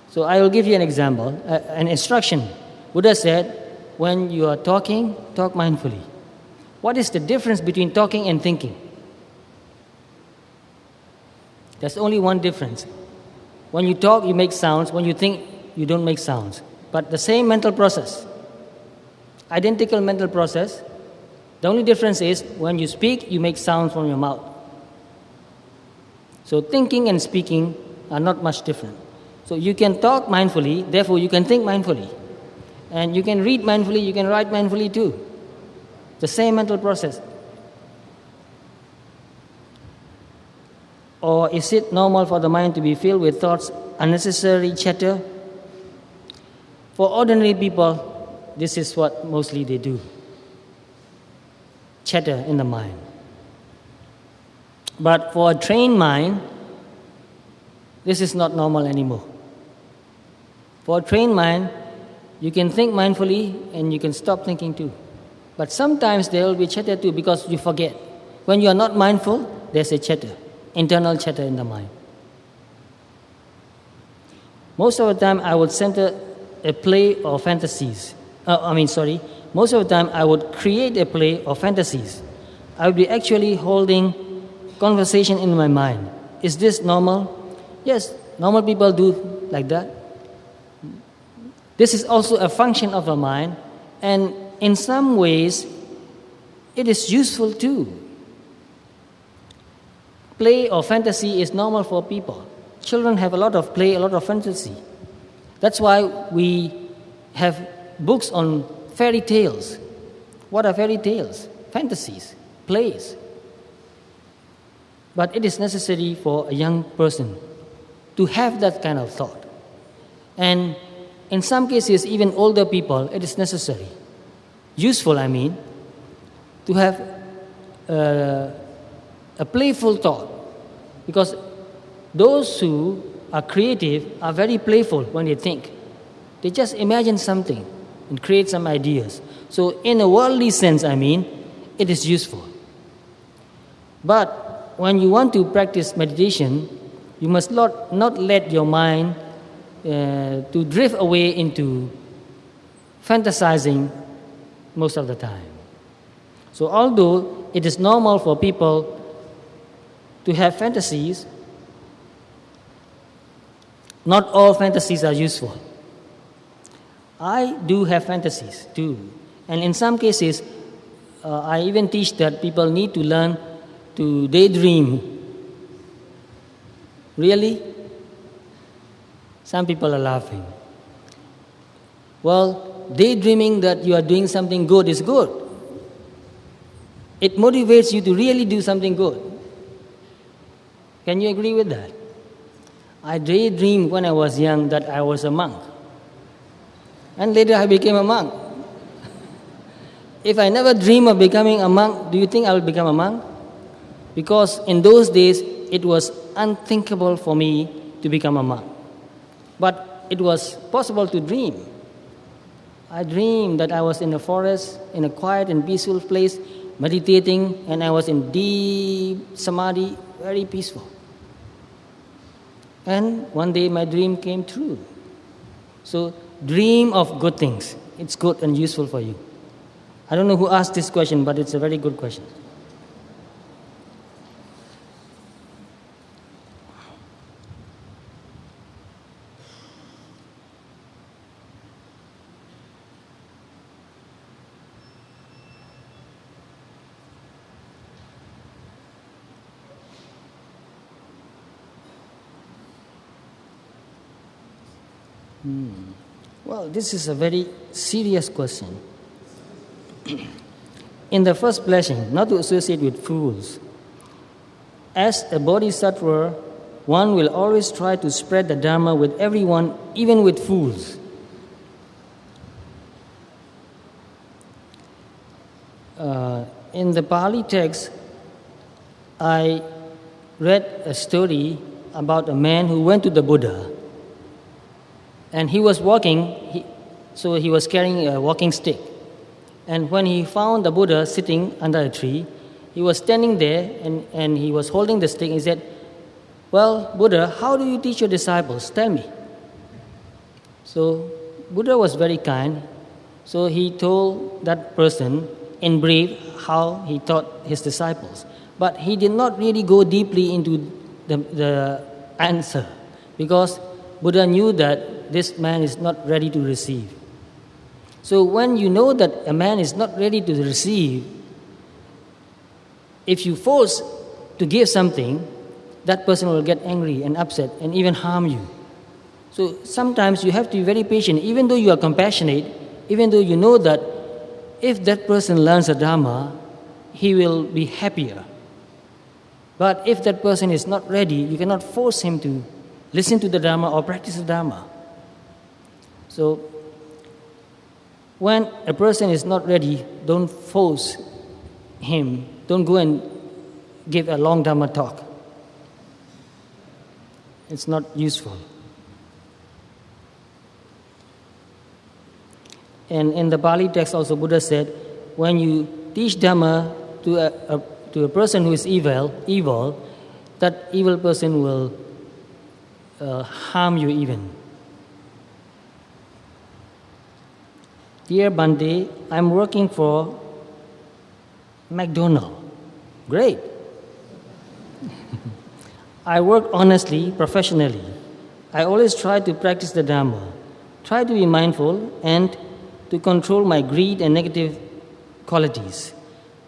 So I will give you an example, an instruction. Buddha said, when you are talking, talk mindfully. What is the difference between talking and thinking? There's only one difference. When you talk, you make sounds. When you think, you don't make sounds. But the same mental process, identical mental process. The only difference is when you speak, you make sounds from your mouth. So thinking and speaking are not much different. So you can talk mindfully, therefore you can think mindfully. And you can read mindfully, you can write mindfully too. The same mental process. Or is it normal for the mind to be filled with thoughts, unnecessary chatter? For ordinary people, this is what mostly they do. Chatter in the mind. But for a trained mind, this is not normal anymore. For a trained mind, you can think mindfully and you can stop thinking too. But sometimes there will be chatter too because you forget. When you are not mindful, there's a chatter, internal chatter in the mind. Most of the time I would center a play or fantasies. Most of the time I would create a play or fantasies. I would be actually holding conversation in my mind. Is this normal? Yes, normal people do like that. This is also a function of the mind, and in some ways, it is useful too. Play or fantasy is normal for people. Children have a lot of play, a lot of fantasy. That's why we have books on fairy tales. What are fairy tales? Fantasies. place. But it is necessary for a young person to have that kind of thought. And in some cases, even older people, it is necessary, useful, I mean, to have a playful thought. Because those who are creative are very playful when they think. They just imagine something and create some ideas. So in a worldly sense, I mean, it is useful. But when you want to practice meditation, you must not let your mind to drift away into fantasizing most of the time. So although it is normal for people to have fantasies, not all fantasies are useful. I do have fantasies too. And in some cases, I even teach that people need to learn to daydream. Really? Some people are laughing. Well, daydreaming that you are doing something good is good. It motivates you to really do something good. Can you agree with that? I daydreamed when I was young that I was a monk. And later I became a monk. If I never dream of becoming a monk, do you think I will become a monk? Because in those days, it was unthinkable for me to become a monk. But it was possible to dream. I dreamed that I was in the forest, in a quiet and peaceful place, meditating, and I was in deep samadhi, very peaceful. And one day my dream came true. So dream of good things. It's good and useful for you. I don't know who asked this question, but it's a very good question. Well, this is a very serious question. In the first blessing, not to associate with fools. As a bodhisattva, one will always try to spread the Dharma with everyone, even with fools. In the Pali text, I read a story about a man who went to the Buddha. And he was walking, so he was carrying a walking stick. And when he found the Buddha sitting under a tree, he was standing there and he was holding the stick. He said, "Well, Buddha, how do you teach your disciples? Tell me." So Buddha was very kind. So he told that person in brief how he taught his disciples. But he did not really go deeply into the answer, because Buddha knew that this man is not ready to receive. So when you know that a man is not ready to receive, if you force to give something, that person will get angry and upset and even harm you. So sometimes you have to be very patient, even though you are compassionate, even though you know that if that person learns the Dhamma, he will be happier. But if that person is not ready, you cannot force him to listen to the Dhamma or practice the Dhamma. So when a person is not ready, don't force him. Don't go and give a long Dhamma talk. It's not useful. And in the Pali text also, Buddha said, when you teach Dhamma to a person who is evil, that evil person will harm you even. Dear Bande, I'm working for McDonald's. Great. I work honestly, professionally. I always try to practice the Dhamma, try to be mindful and to control my greed and negative qualities.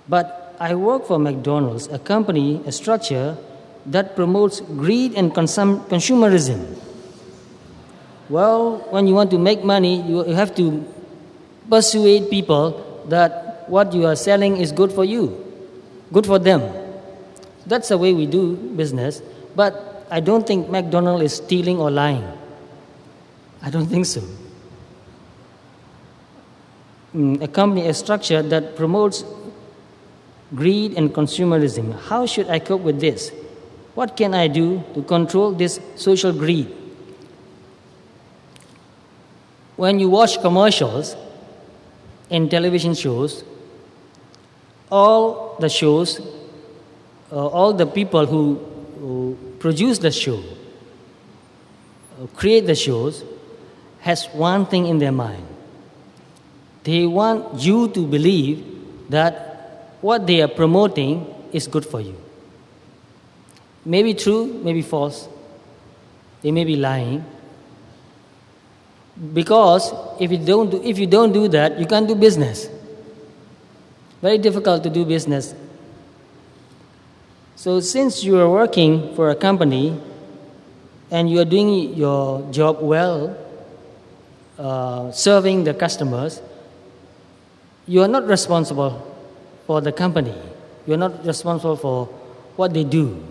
But I work for McDonald's, a company, a structure that promotes greed and consumerism. Well, when you want to make money, you have to persuade people that what you are selling is good for you. Good for them. That's the way we do business. But I don't think McDonald's is stealing or lying. I don't think so. A company, a structure that promotes greed and consumerism. How should I cope with this? What can I do to control this social greed? When you watch commercials in television shows, all the shows, all the people who produce the show, create the shows, has one thing in their mind. They want you to believe that what they are promoting is good for you. Maybe true, maybe false. They may be lying. Because if you don't do that, you can't do business. Very difficult to do business. So since you are working for a company and you are doing your job well, serving the customers, you are not responsible for the company. You are not responsible for what they do.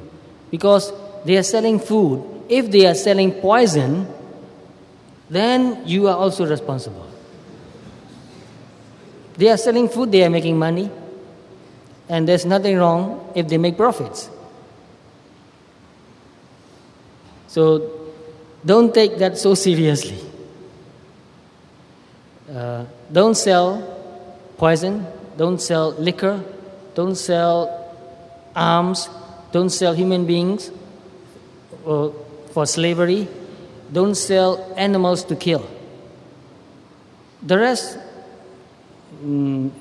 Because they are selling food. If they are selling poison, then you are also responsible. They are selling food, they are making money. And there's nothing wrong if they make profits. So don't take that so seriously. Don't sell poison, don't sell liquor, don't sell arms, don't sell human beings for slavery, don't sell animals to kill. The rest,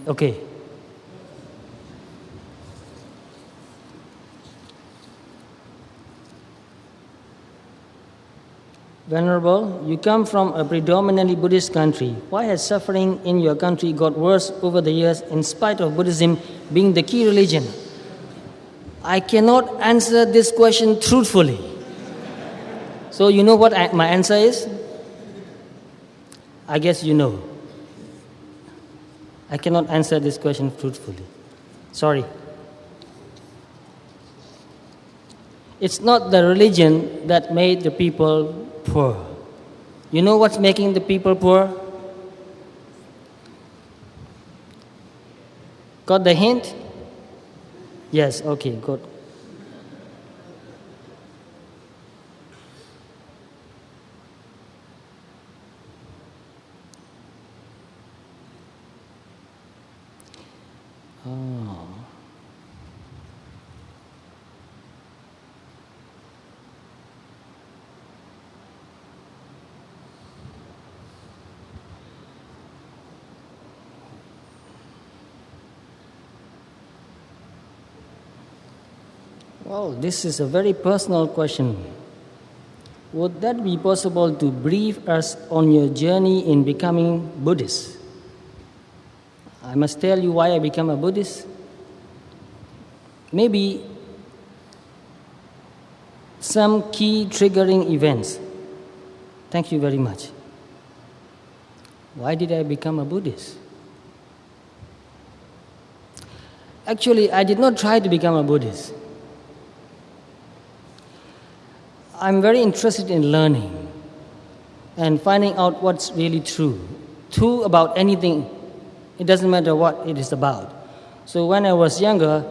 okay. Venerable, you come from a predominantly Buddhist country. Why has suffering in your country got worse over the years in spite of Buddhism being the key religion? I cannot answer this question truthfully. So you know what my answer is? I guess you know. I cannot answer this question truthfully. Sorry. It's not the religion that made the people poor. You know what's making the people poor? Got the hint? Yes, okay, good. Oh. Well, this is a very personal question. Would that be possible to brief us on your journey in becoming Buddhist? I must tell you why I became a Buddhist. Maybe some key triggering events. Thank you very much. Why did I become a Buddhist? Actually, I did not try to become a Buddhist. I'm very interested in learning and finding out what's really true. True about anything. It doesn't matter what it is about. So when I was younger,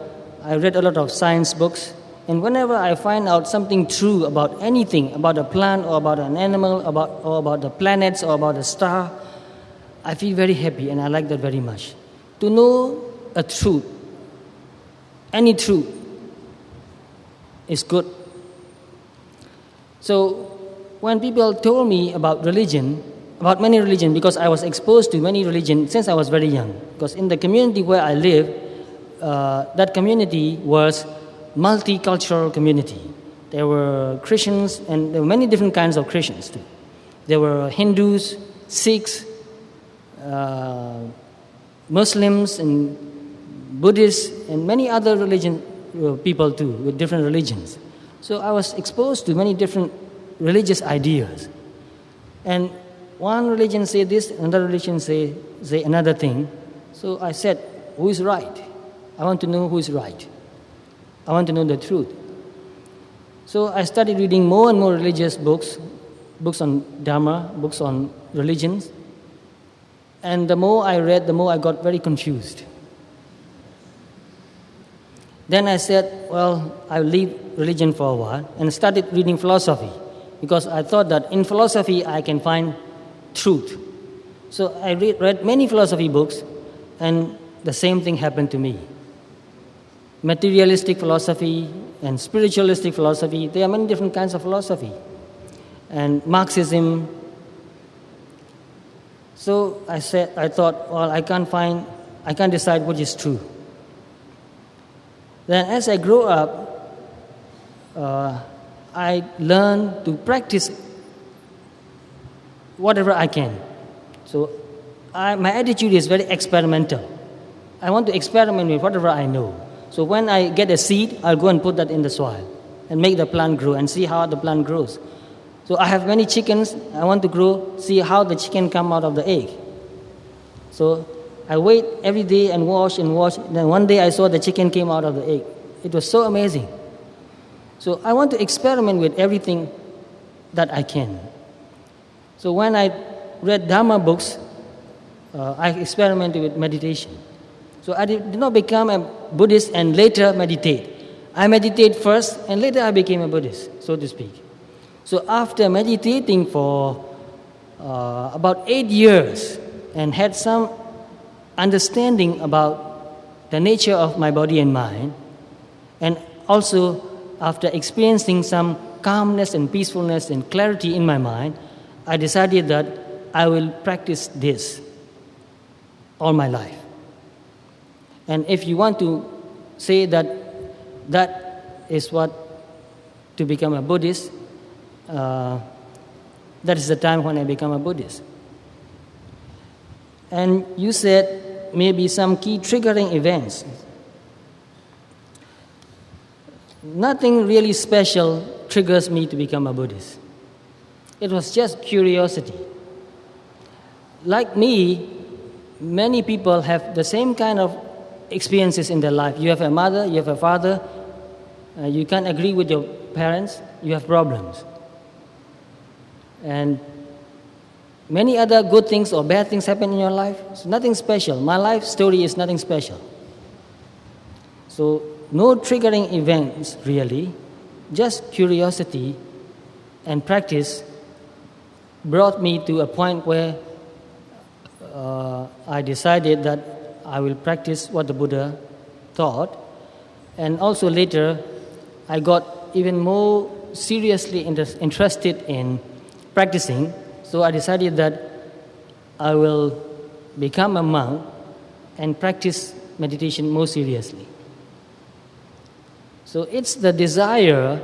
I read a lot of science books. And whenever I find out something true about anything, about a plant or about an animal, or about the planets or about a star, I feel very happy and I like that very much. To know a truth, any truth, is good. So when people told me about religion, about many religions, because I was exposed to many religions since I was very young. Because in the community where I live, that community was multicultural community. There were Christians, and there were many different kinds of Christians too. There were Hindus, Sikhs, Muslims, and Buddhists, and many other people too, with different religions. So I was exposed to many different religious ideas. And one religion say this, another religion say another thing. So I said, who is right? I want to know who is right. I want to know the truth. So I started reading more and more religious books, books on Dharma, books on religions. And the more I read, the more I got very confused. Then I said, well, I'll leave religion for a while and started reading philosophy because I thought that in philosophy I can find truth. So I read many philosophy books and the same thing happened to me. Materialistic philosophy and spiritualistic philosophy, there are many different kinds of philosophy. And Marxism. So I thought, well, I can't decide what is true. Then as I grew up, I learned to practice whatever I can. So my attitude is very experimental. I want to experiment with whatever I know. So when I get a seed, I'll go and put that in the soil and make the plant grow and see how the plant grows. So I have many chickens. I want to see how the chicken come out of the egg. So I wait every day and watch. Then one day I saw the chicken came out of the egg. It was so amazing. So I want to experiment with everything that I can. So when I read Dharma books, I experimented with meditation. So I did not become a Buddhist and later meditate. I meditate first and later I became a Buddhist, so to speak. So after meditating for about 8 years and had some understanding about the nature of my body and mind, and also after experiencing some calmness and peacefulness and clarity in my mind, I decided that I will practice this all my life. And if you want to say that is what to become a Buddhist, that is the time when I become a Buddhist. And you said maybe some key triggering events. Nothing really special triggers me to become a Buddhist. It was just curiosity. Like me, many people have the same kind of experiences in their life. You have a mother, you have a father, you can't agree with your parents, you have problems. And many other good things or bad things happen in your life. It's nothing special. My life story is nothing special. So no triggering events really, just curiosity and practice brought me to a point where I decided that I will practice what the Buddha taught. And also later, I got even more seriously interested in practicing. So I decided that I will become a monk and practice meditation more seriously. So it's the desire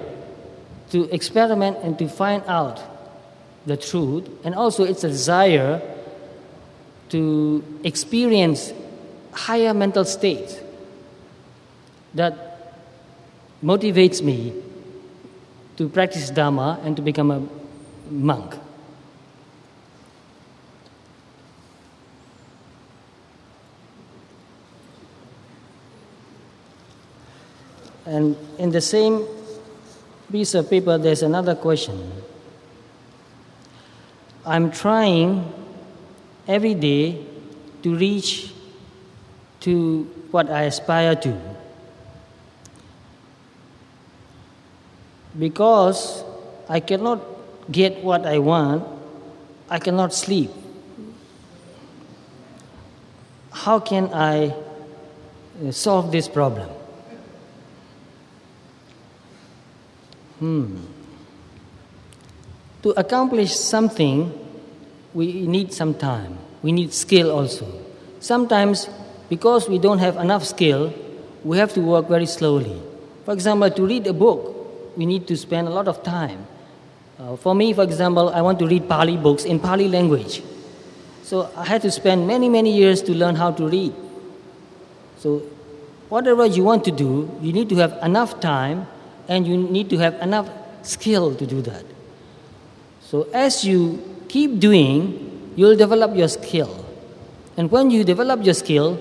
to experiment and to find out the truth, and also it's a desire to experience higher mental states that motivates me to practice Dhamma and to become a monk. And in the same piece of paper, there's another question. I'm trying every day to reach to what I aspire to. Because I cannot get what I want, I cannot sleep. How can I solve this problem? To accomplish something, we need some time. We need skill also. Sometimes, because we don't have enough skill, we have to work very slowly. For example, to read a book, we need to spend a lot of time. For me, for example, I want to read Pali books in Pali language. So I had to spend many, many years to learn how to read. So whatever you want to do, you need to have enough time and you need to have enough skill to do that. So as you keep doing, you'll develop your skill. And when you develop your skill,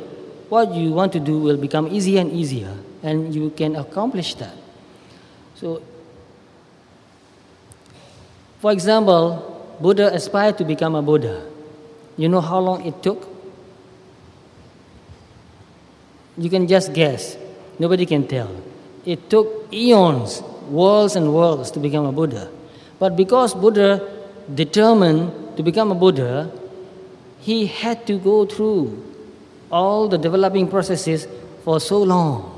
what you want to do will become easier and easier. and you can accomplish that. So, for example, Buddha aspired to become a Buddha. You know how long it took? You can just guess. Nobody can tell. It took eons, worlds and worlds to become a Buddha. But because Buddha determined to become a Buddha, he had to go through all the developing processes for so long.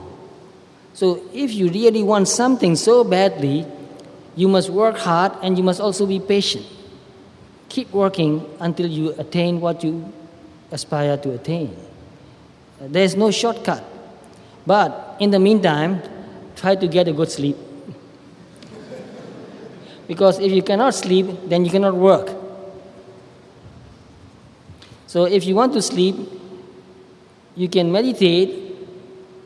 So if you really want something so badly, you must work hard and you must also be patient. Keep working until you attain what you aspire to attain. There is no shortcut. But in the meantime, try to get a good sleep. Because if you cannot sleep, then you cannot work. So if you want to sleep, you can meditate,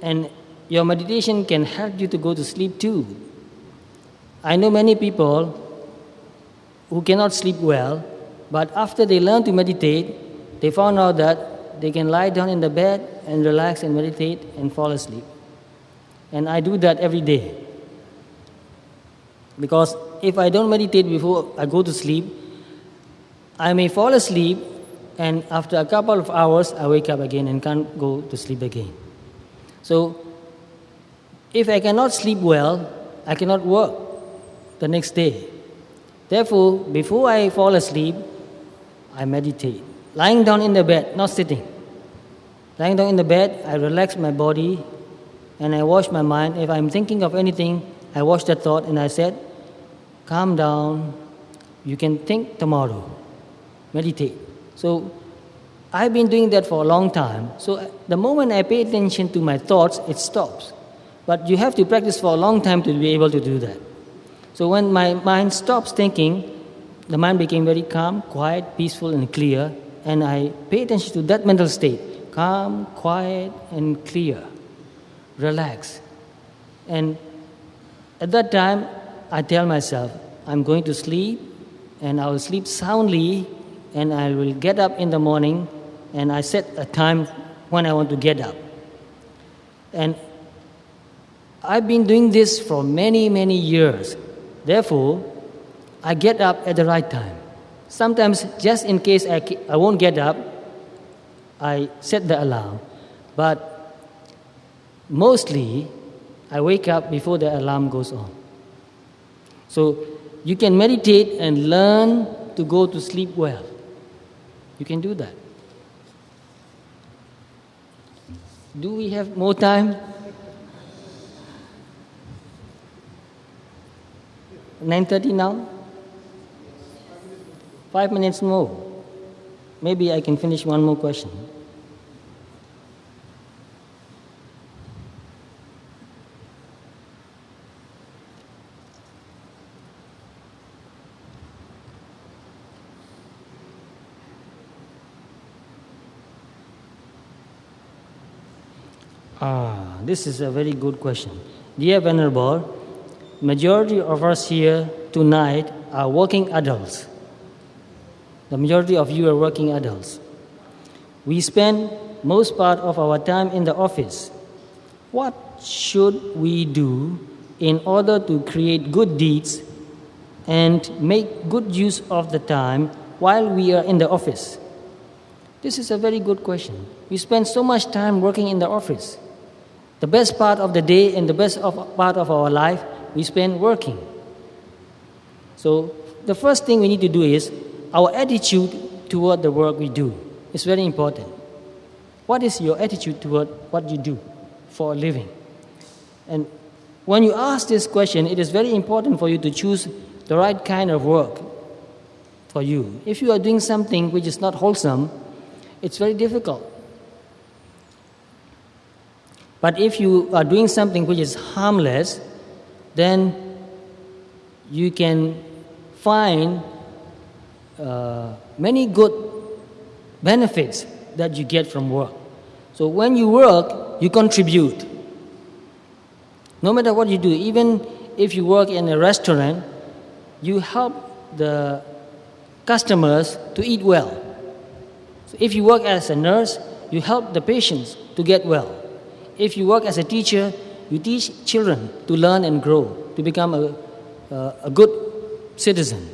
and your meditation can help you to go to sleep too. I know many people who cannot sleep well, but after they learn to meditate, they found out that they can lie down in the bed and relax and meditate and fall asleep. And I do that every day. Because if I don't meditate before I go to sleep, I may fall asleep, and after a couple of hours, I wake up again and can't go to sleep again. So, if I cannot sleep well, I cannot work the next day. Therefore, before I fall asleep, I meditate. Lying down in the bed, not sitting. Lying down in the bed, I relax my body and I wash my mind. If I'm thinking of anything, I watch that thought and I said, calm down, you can think tomorrow. Meditate. So, I've been doing that for a long time. So, the moment I pay attention to my thoughts, it stops. But you have to practice for a long time to be able to do that. So, when my mind stops thinking, the mind became very calm, quiet, peaceful, and clear. And I pay attention to that mental state. Calm, quiet, and clear. Relax. And at that time, I tell myself, I'm going to sleep, and I will sleep soundly, and I will get up in the morning, and I set a time when I want to get up. And I've been doing this for many, many years. Therefore, I get up at the right time. Sometimes, just in case I won't get up, I set the alarm. But mostly, I wake up before the alarm goes on. So, you can meditate and learn to go to sleep well. You can do that. Do we have more time? 9:30 now? 5 minutes more. Maybe I can finish one more question. This is a very good question. Dear Venerable, majority of us here tonight are working adults. The majority of you are working adults. We spend most part of our time in the office. What should we do in order to create good deeds and make good use of the time while we are in the office? This is a very good question. We spend so much time working in the office. The best part of the day and the best part of our life, we spend working. So the first thing we need to do is our attitude toward the work we do. It's very important. What is your attitude toward what you do for a living? And when you ask this question, it is very important for you to choose the right kind of work for you. If you are doing something which is not wholesome, it's very difficult. But if you are doing something which is harmless, then you can find many good benefits that you get from work. So when you work, you contribute. No matter what you do, even if you work in a restaurant, you help the customers to eat well. So if you work as a nurse, you help the patients to get well. If you work as a teacher, you teach children to learn and grow, to become a good citizen.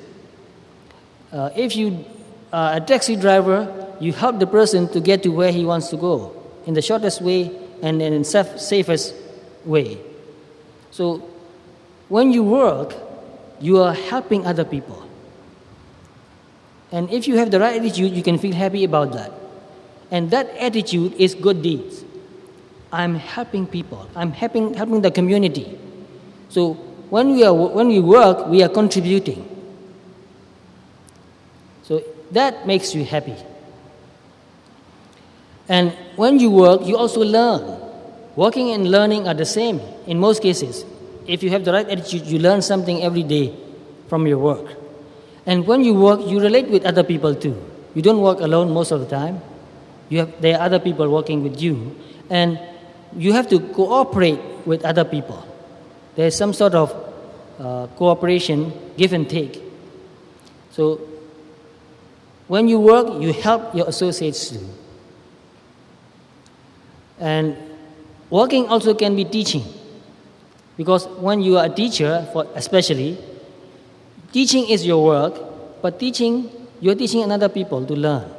If you are a taxi driver, you help the person to get to where he wants to go in the shortest way and in safest way. So when you work, you are helping other people. And if you have the right attitude, you can feel happy about that. And that attitude is good deeds. I'm helping people. I'm helping the community. So when we work, we are contributing. So that makes you happy. And when you work, you also learn. Working and learning are the same in most cases. If you have the right attitude, you learn something every day from your work. And when you work, you relate with other people too. You don't work alone most of the time. There are other people working with you. And you have to cooperate with other people. There's some sort of cooperation, give and take. So when you work, you help your associates too. And working also can be teaching. Because when you are a teacher, especially, teaching is your work, but you're teaching another people to learn.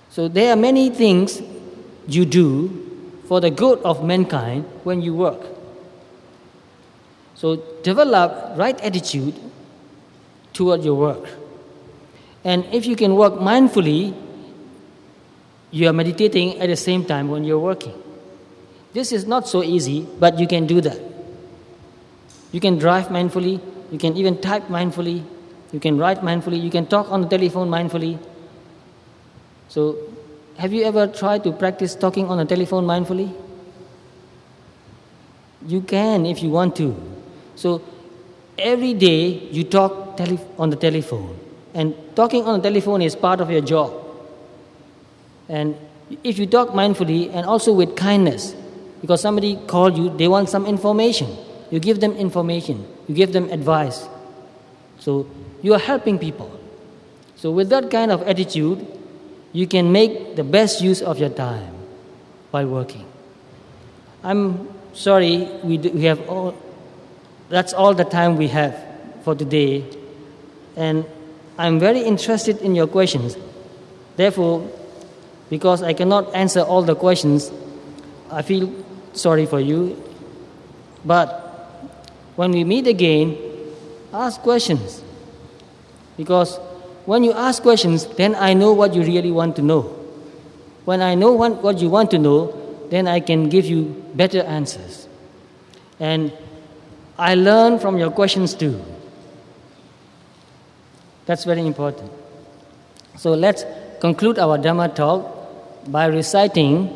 So there are many things you do for the good of mankind when you work. So develop right attitude toward your work. And if you can work mindfully, you are meditating at the same time when you're working. This is not so easy, but you can do that. You can drive mindfully, you can even type mindfully, you can write mindfully, you can talk on the telephone mindfully. So, have you ever tried to practice talking on the telephone mindfully? You can if you want to. So, every day you talk on the telephone. And talking on the telephone is part of your job. And if you talk mindfully and also with kindness, because somebody called you, they want some information. You give them information. You give them advice. So you are helping people. So with that kind of attitude, you can make the best use of your time while working. I'm sorry, that's all the time we have for today. And I'm very interested in your questions. Therefore, because I cannot answer all the questions, I feel sorry for you. But when we meet again, ask questions. Because when you ask questions, then I know what you really want to know. When I know what you want to know, then I can give you better answers. And I learn from your questions too. That's very important. So let's conclude our Dhamma talk by reciting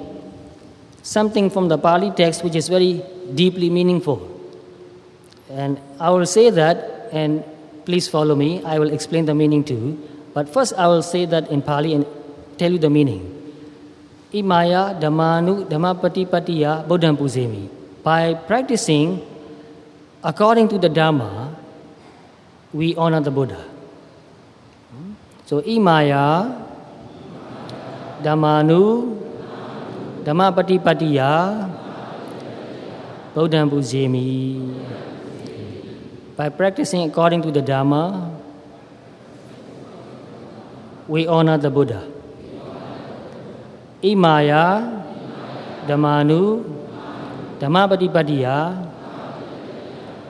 something from the Pali text which is very deeply meaningful. And I will say that, and please follow me, I will explain the meaning too. But first I will say that in Pali and tell you the meaning. Imaya dhammanu dhammapatipatiya buddham pujemi. By practicing according to the Dhamma, we honor the Buddha. So imaya dhammanu dhammapatipatiya buddham pujemi. By practicing according to the Dhamma, we honor the Buddha. Imaya dhammanu dhammapatipatiya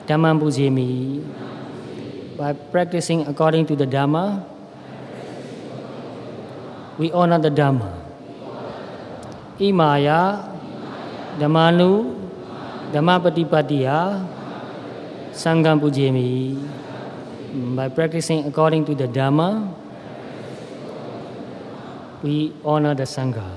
dhammam pujemi. By practicing according to the Dhamma, we honor the Dhamma. Imaya dhammanu dhammapatipatiya sangham pujemi. By practicing according to the Dhamma, we honor the Sangha.